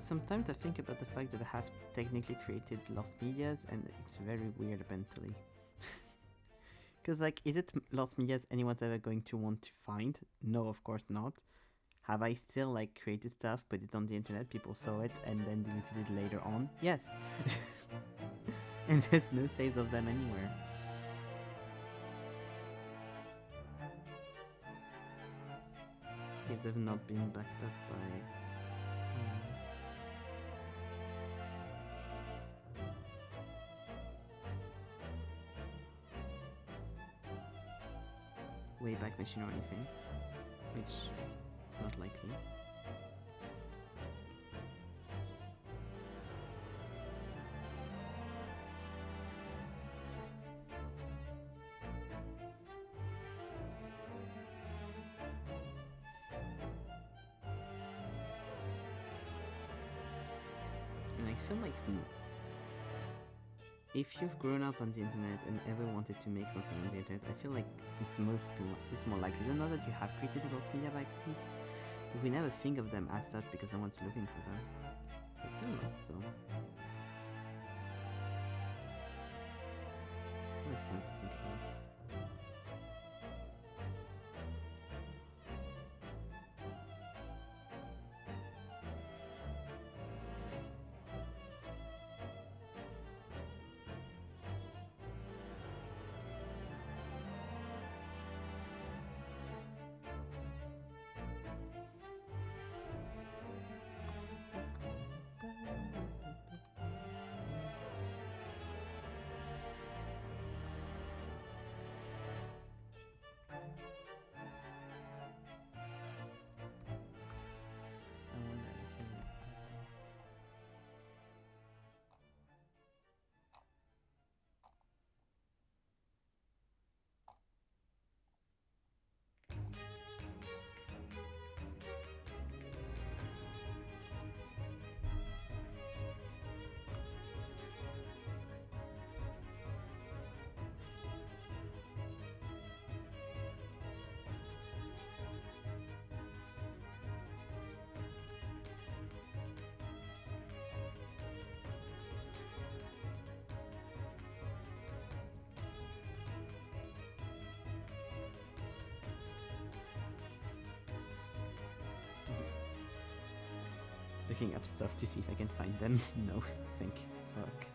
Sometimes I think about the fact that I have technically created lost medias, and it's very weird mentally. Because, like, is it lost medias anyone's ever going to want to find? No, of course not. Have I still, like, created stuff, put it on the internet, people saw it, and then deleted it later on? Yes. And there's no saves of them anywhere. If they've not been backed up by... Wayback Machine or anything, which is not likely. And I feel like if you've grown up on the internet and ever wanted to make something on the internet, I feel like it's more likely than not that you have created those media by accident. But we never think of them as such because no one's looking for them. They're still lost though. It's very fun to think about. I wonder looking up stuff to see if I can find them. No, thank fuck.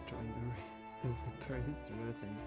Strawberry is the first routine.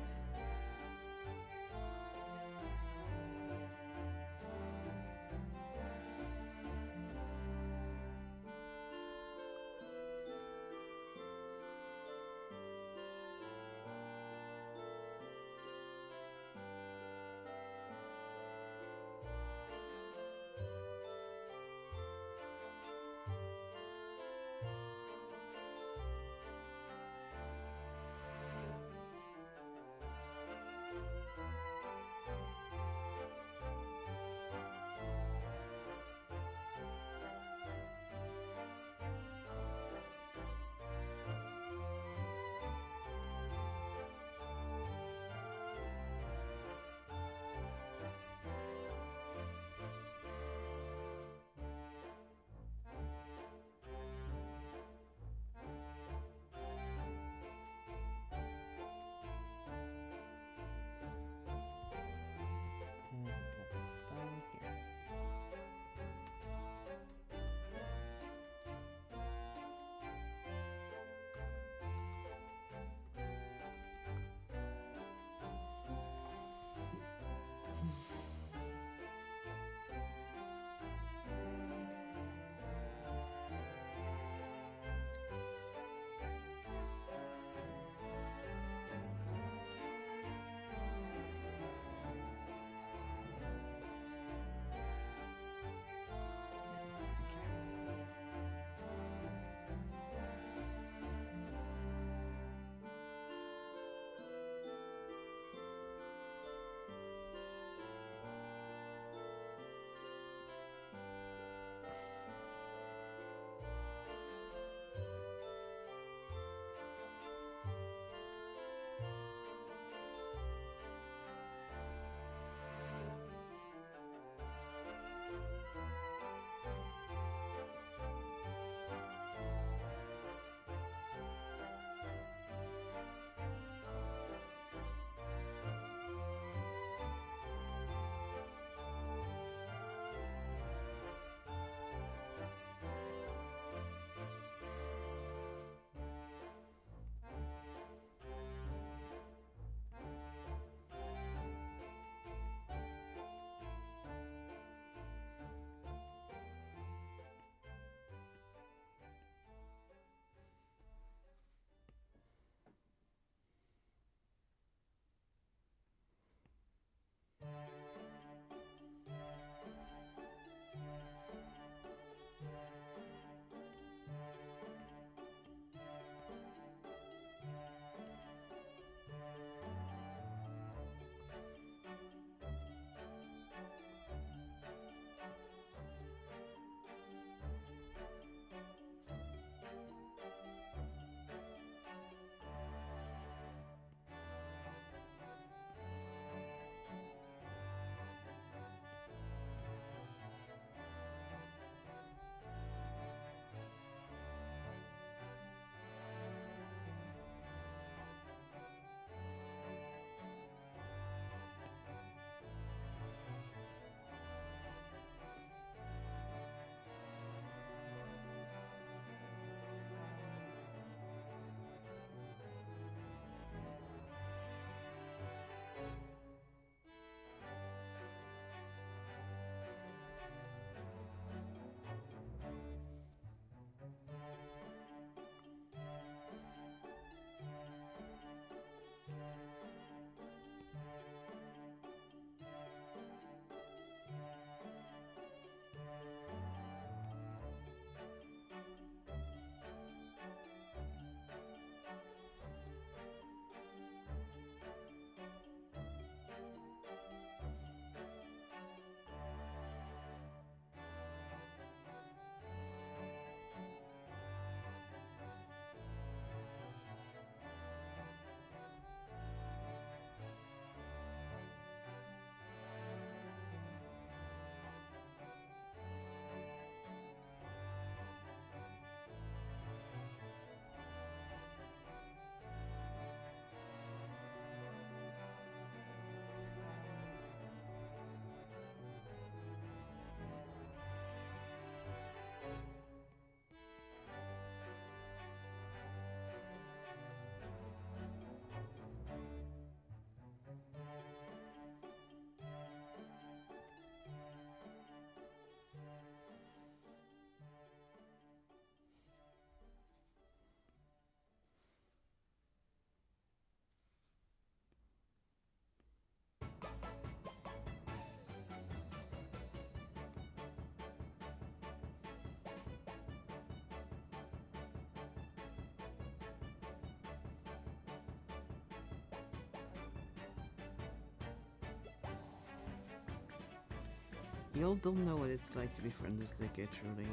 Y'all don't know what it's like to be friends with Zika, truly.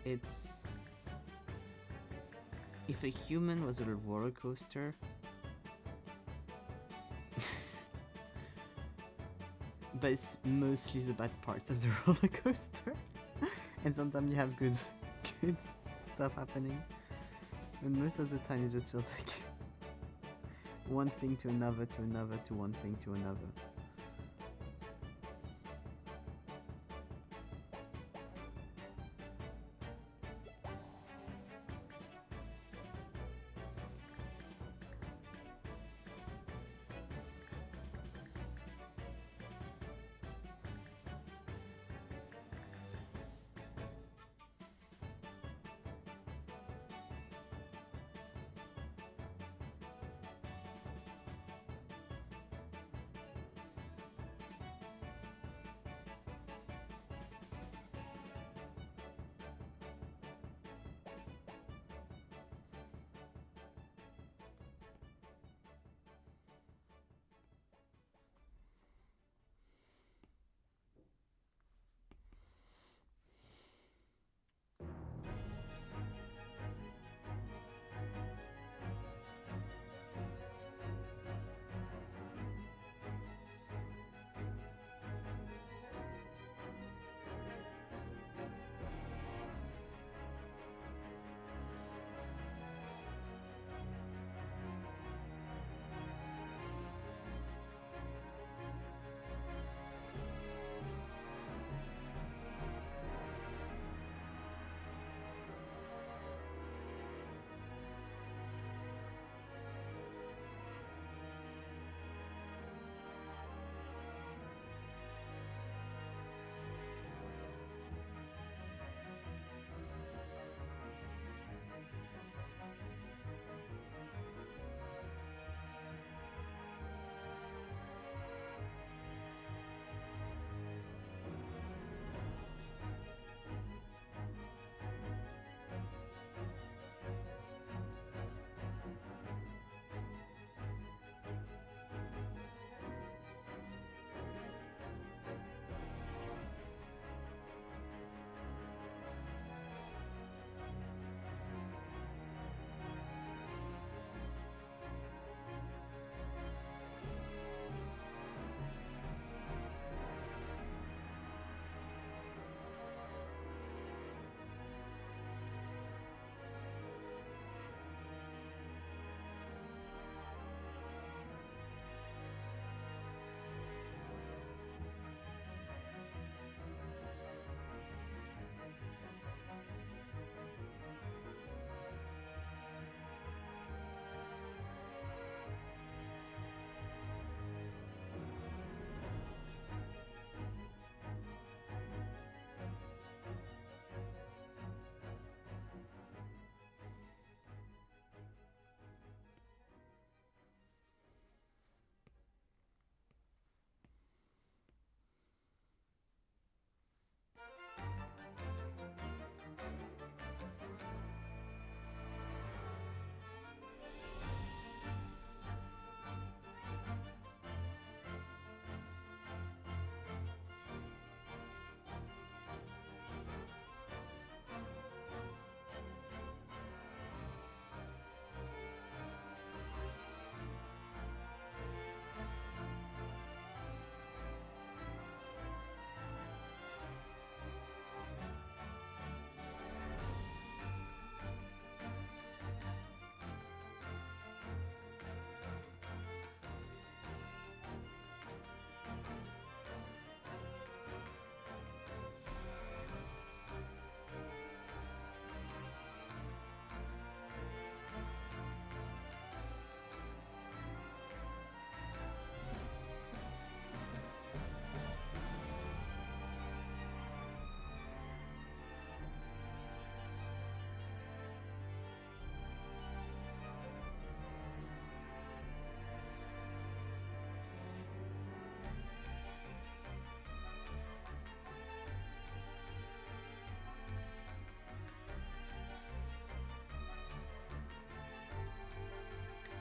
It's... If a human was a roller coaster, but it's mostly the bad parts of the roller coaster, and sometimes you have good stuff happening, and most of the time it just feels like one thing to another to another to one thing to another.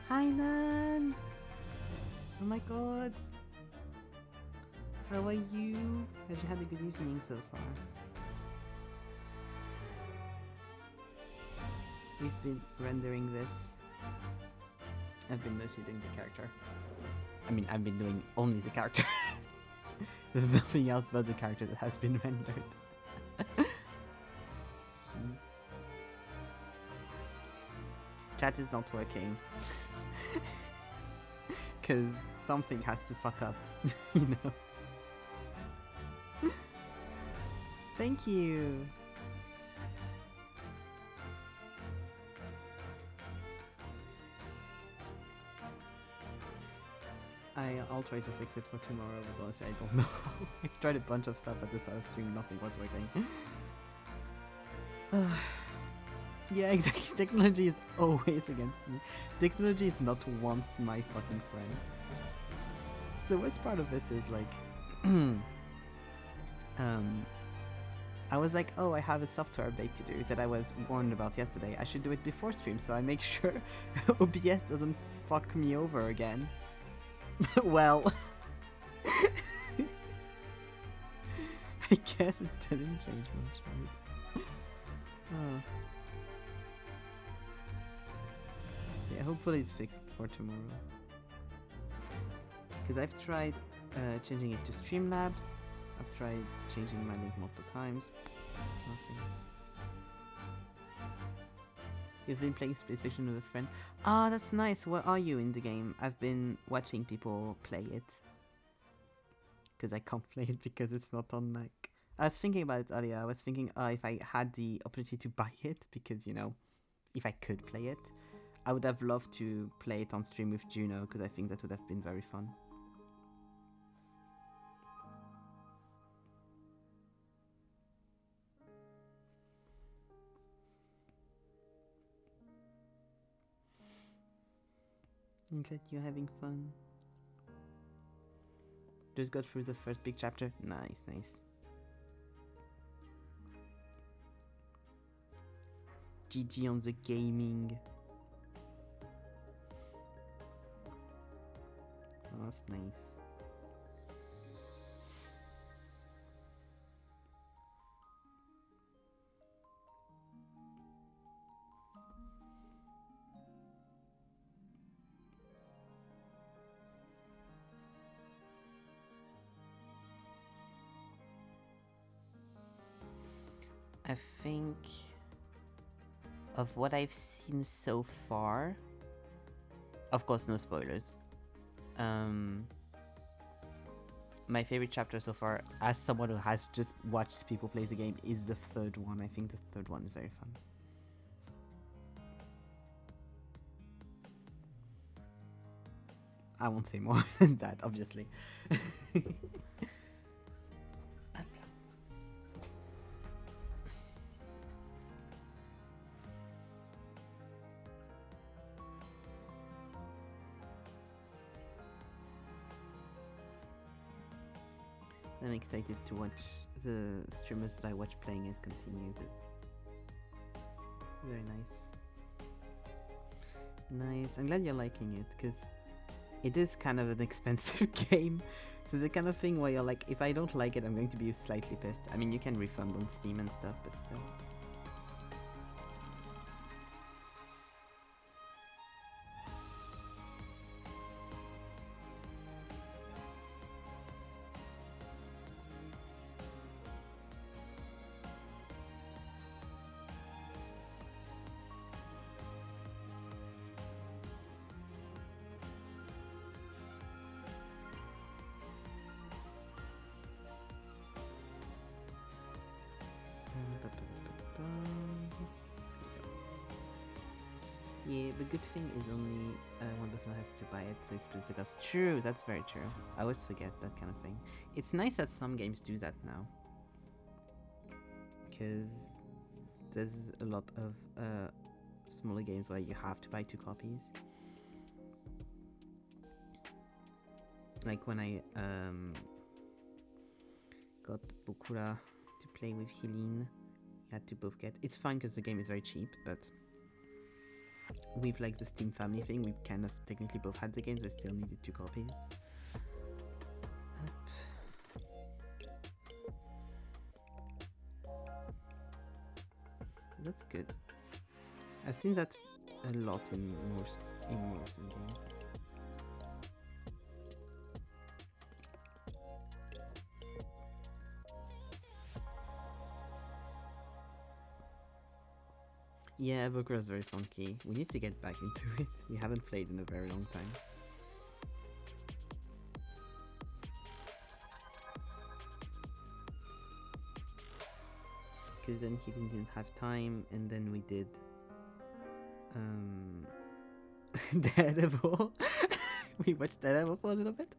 Hi, Nan! Oh my god! How are you? Have you had a good evening so far? We've been rendering this. I've been mostly doing the character. I mean, I've been doing only the character. There's nothing else but the character that has been rendered. Chat is not working. Because something has to fuck up, you know? Thank you! I'll try to fix it for tomorrow, but honestly I don't know. I've tried a bunch of stuff at the start of stream, nothing was working. Yeah, exactly. Technology is always against me. Technology is not once my fucking friend. The worst part of this is like, I was like, oh, I have a software update to do that I was warned about yesterday. I should do it before stream so I make sure OBS doesn't fuck me over again. Well, I guess it didn't change much, right? Oh. Yeah, hopefully it's fixed for tomorrow. Because I've tried changing it to Streamlabs. I've tried changing my link multiple times. Nothing. You've been playing Split Fiction with a friend. Ah, that's nice. Where are you in the game? I've been watching people play it. Because I can't play it because it's not on Mac. I was thinking about it earlier. I was thinking if I had the opportunity to buy it, because, you know, if I could play it, I would have loved to play it on stream with Juno, because I think that would have been very fun. I'm glad you're having fun. Just got through the first big chapter. Nice, nice. GG on the gaming. Oh, that's nice. I think of what I've seen so far, of course no spoilers, my favorite chapter so far, as someone who has just watched people play the game, is the third one. I think the third one is very fun. I won't say more than that, obviously. I'm excited to watch the streamers that I watch playing it continue. Very nice. Nice. I'm glad you're liking it, because it is kind of an expensive game. So the kind of thing where you're like, if I don't like it, I'm going to be slightly pissed. I mean, you can refund on Steam and stuff, but still. Yeah, the good thing is only one person has to buy it, so it splits the cost. True, that's very true. I always forget that kind of thing. It's nice that some games do that now, because there's a lot of smaller games where you have to buy 2 copies. Like when I got Bokura to play with Helene, you had to both get. It's fine because the game is very cheap, but with like the Steam family thing, we kind of technically both had the games, but still needed 2 copies. Up. that's good. I've seen that a lot in most games. Yeah, Evoker is very funky. We need to get back into it. We haven't played in a very long time. Because then he didn't have time, and then we did Daredevil. We watched Daredevil for a little bit,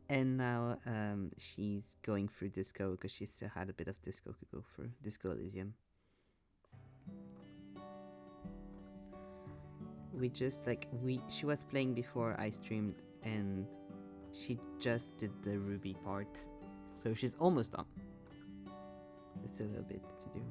and now she's going through Disco because she still had a bit of Disco to go through. Disco Elysium. We just she was playing before I streamed, and she just did the Ruby part, so she's almost done. It's a little bit to do.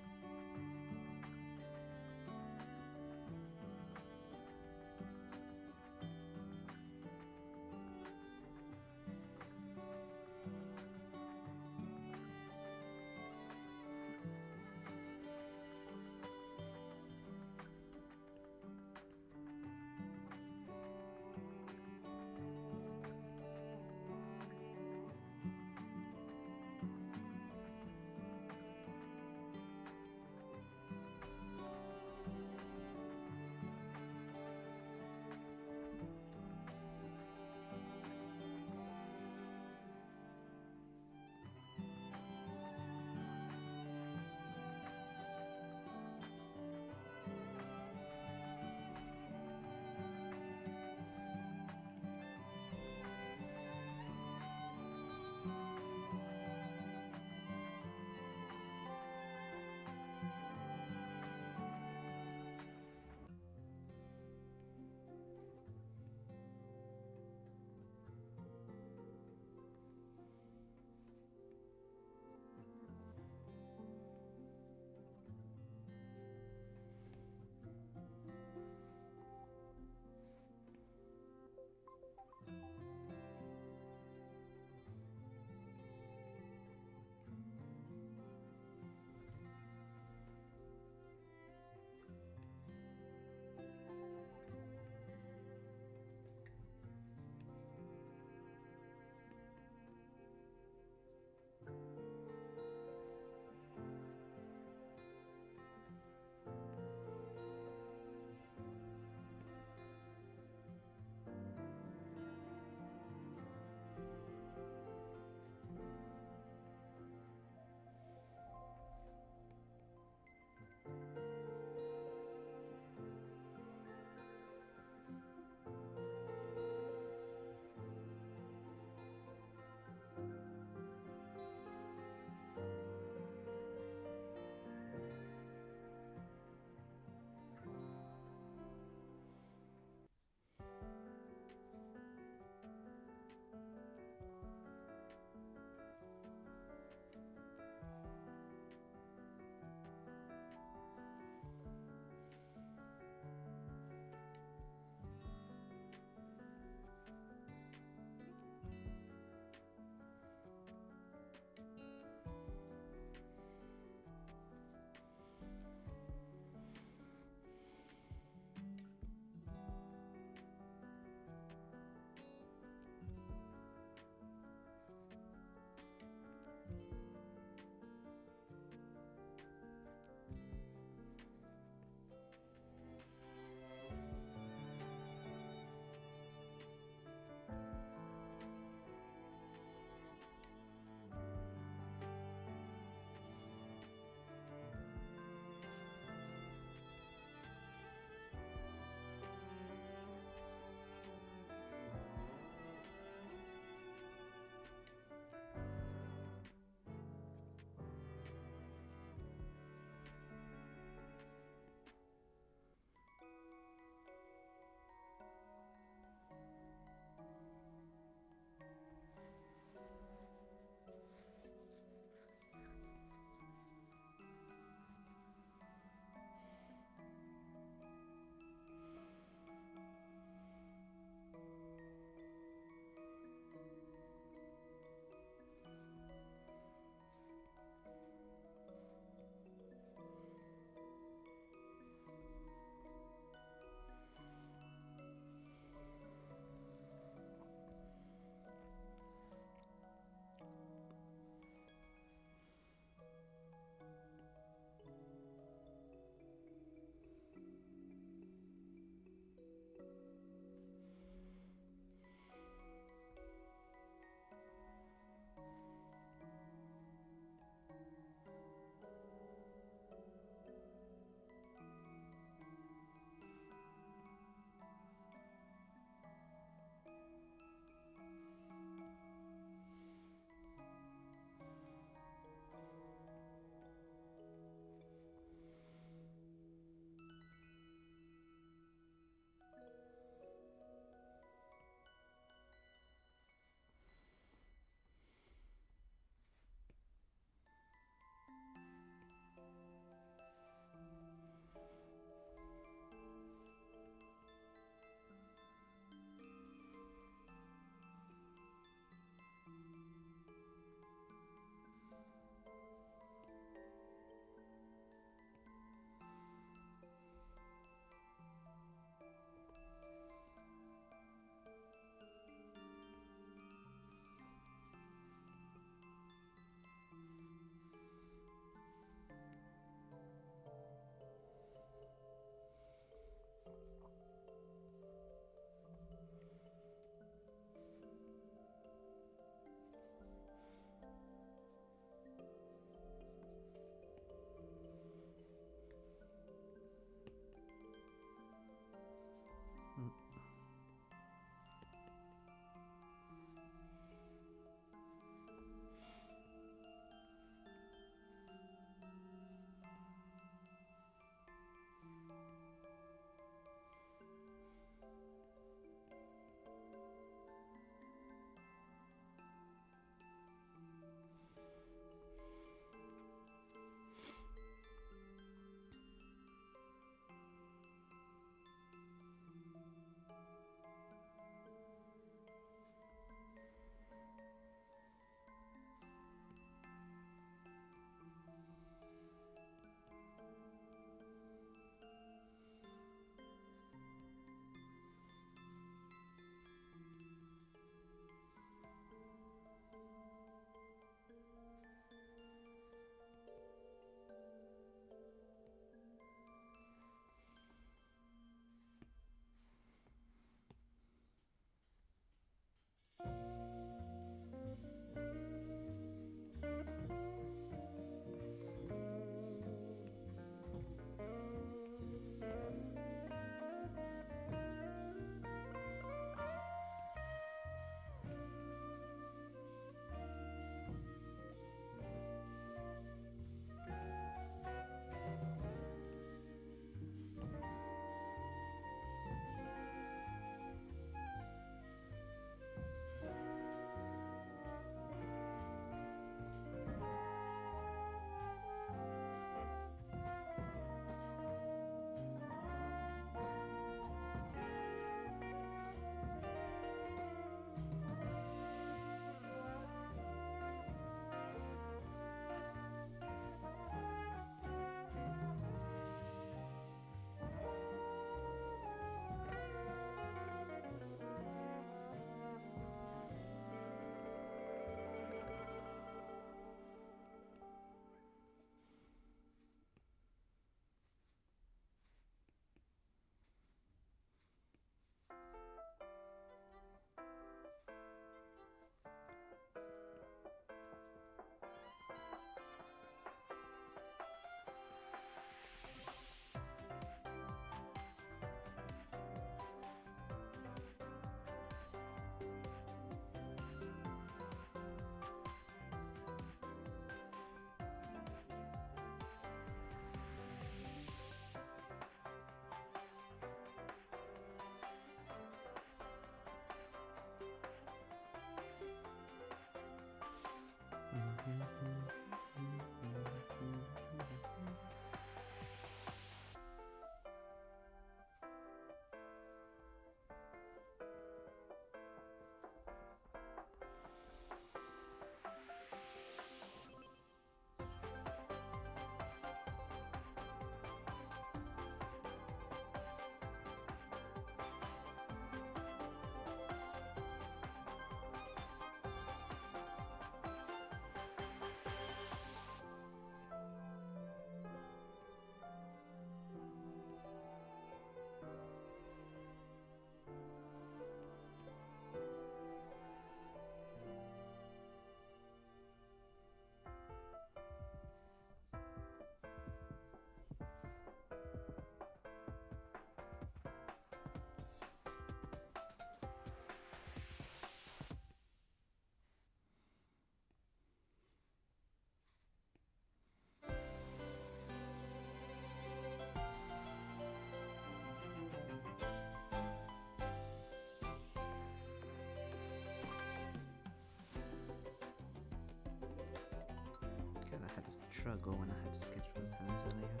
struggle when I had to sketch those hands earlier.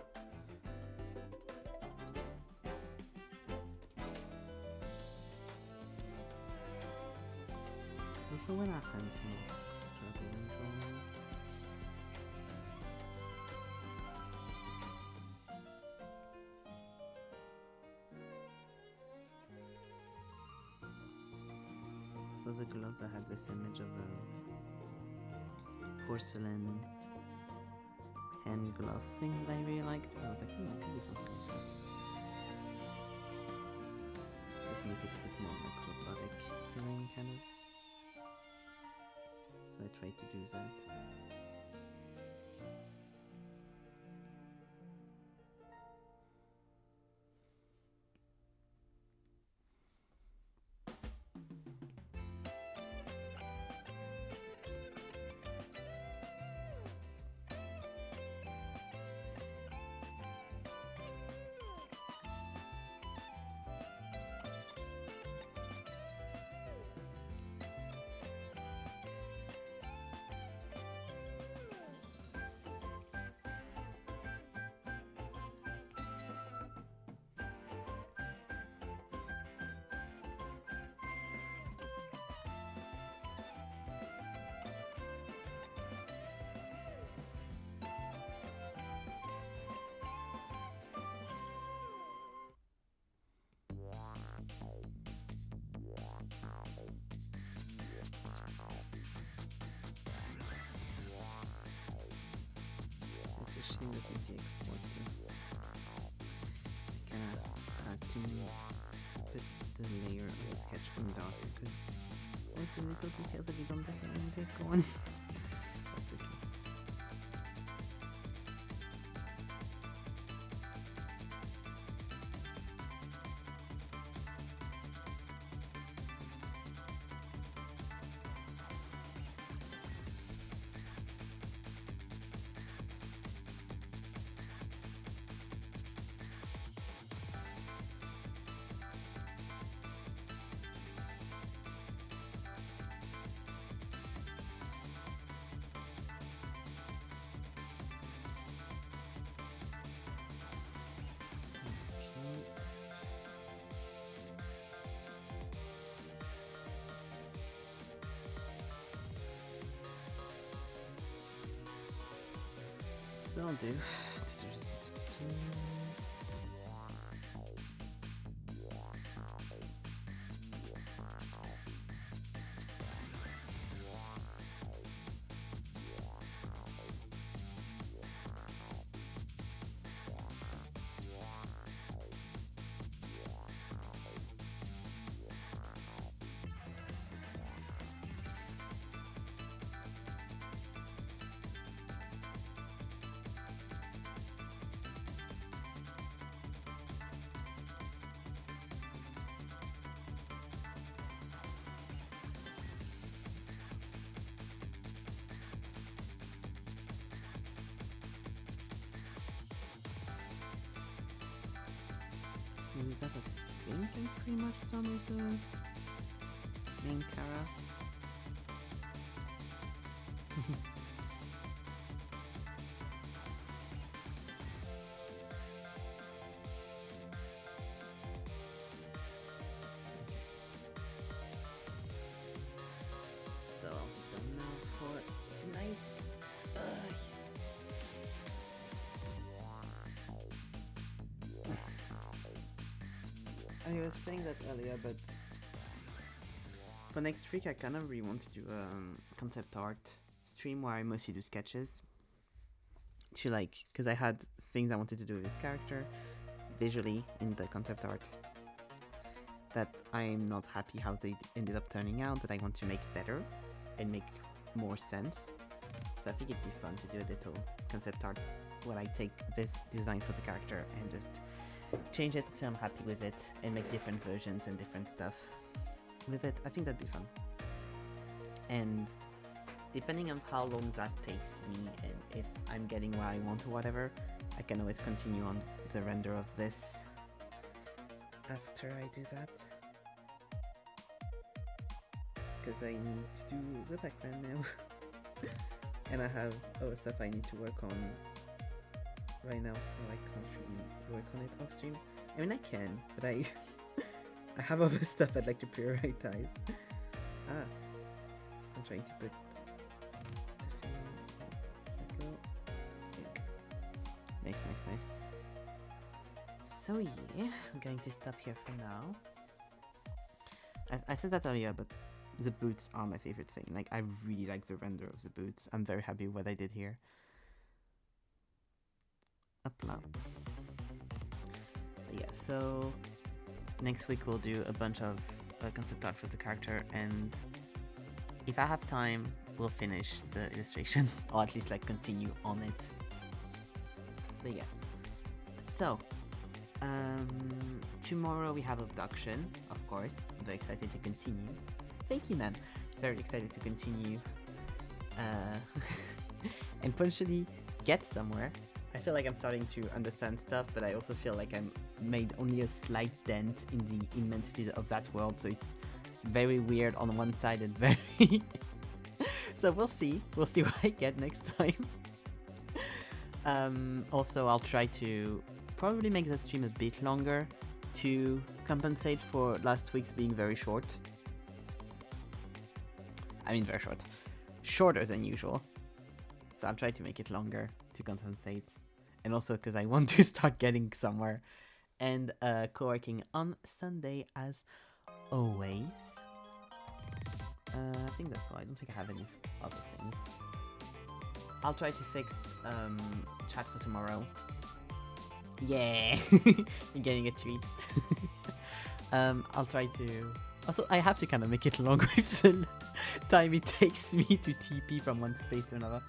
Also when our hands not struggling drawing. For the gloves I had this image of a porcelain hand glove thing that I really liked. I was like, I can do something like that. But make it a bit more like robotic feeling, kind of. So I tried to do that. It's a shame that it's the export too. I kinda had to put the layer on the sketch from dark because it's a little detail that you don't definitely take on. That's okay. That'll do. With that, I think I'm pretty much done with the main Kara. So I'll be done now for tonight. I was saying that earlier, but for next week I kind of really want to do a concept art stream where I mostly do sketches. To like, because I had things I wanted to do with this character visually in the concept art that I'm not happy how they ended up turning out, that I want to make better and make more sense. So I think it'd be fun to do a little concept art where I take this design for the character and just change it until I'm happy with it and make different versions and different stuff with it. I think that'd be fun. And depending on how long that takes me and if I'm getting what I want or whatever, I can always continue on the render of this after I do that. Because I need to do the background now. and I have other stuff I need to work on right now, so I can't really work on it off stream. I mean, I can, but I I have other stuff I'd like to prioritize. I'm trying to put. Nice. So yeah, I'm going to stop here for now. I said that earlier, but the boots are my favorite thing. Like, I really like the render of the boots. I'm very happy with what I did here. Upla. Yeah, so next week we'll do a bunch of concept art for the character, and if I have time, we'll finish the illustration, or at least like continue on it. But yeah, so tomorrow we have abduction, of course. I'm very excited to continue. Thank you, man. Very excited to continue and potentially get somewhere. I feel like I'm starting to understand stuff, but I also feel like I'm made only a slight dent in the immensity of that world, so it's very weird on one side and very so we'll see what I get next time. Also, I'll try to probably make the stream a bit longer to compensate for last week's being very short. I mean very short. Shorter than usual. So I'll try to make it longer to compensate. And also because I want to start getting somewhere. And co-working on Sunday as always. I think that's all. I don't think I have any other things. I'll try to fix chat for tomorrow. Yeah! You're getting a treat. I'll try to... Also, I have to kind of make it longer with the time it takes me to TP from one space to another.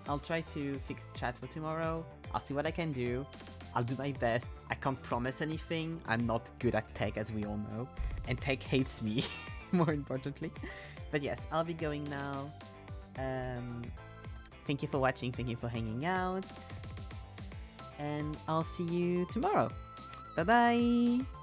I'll try to fix chat for tomorrow. I'll see what I can do. I'll do my best. I can't promise anything. I'm not good at tech, as we all know. And tech hates me, more importantly. But yes, I'll be going now. Thank you for watching. Thank you for hanging out. And I'll see you tomorrow. Bye-bye.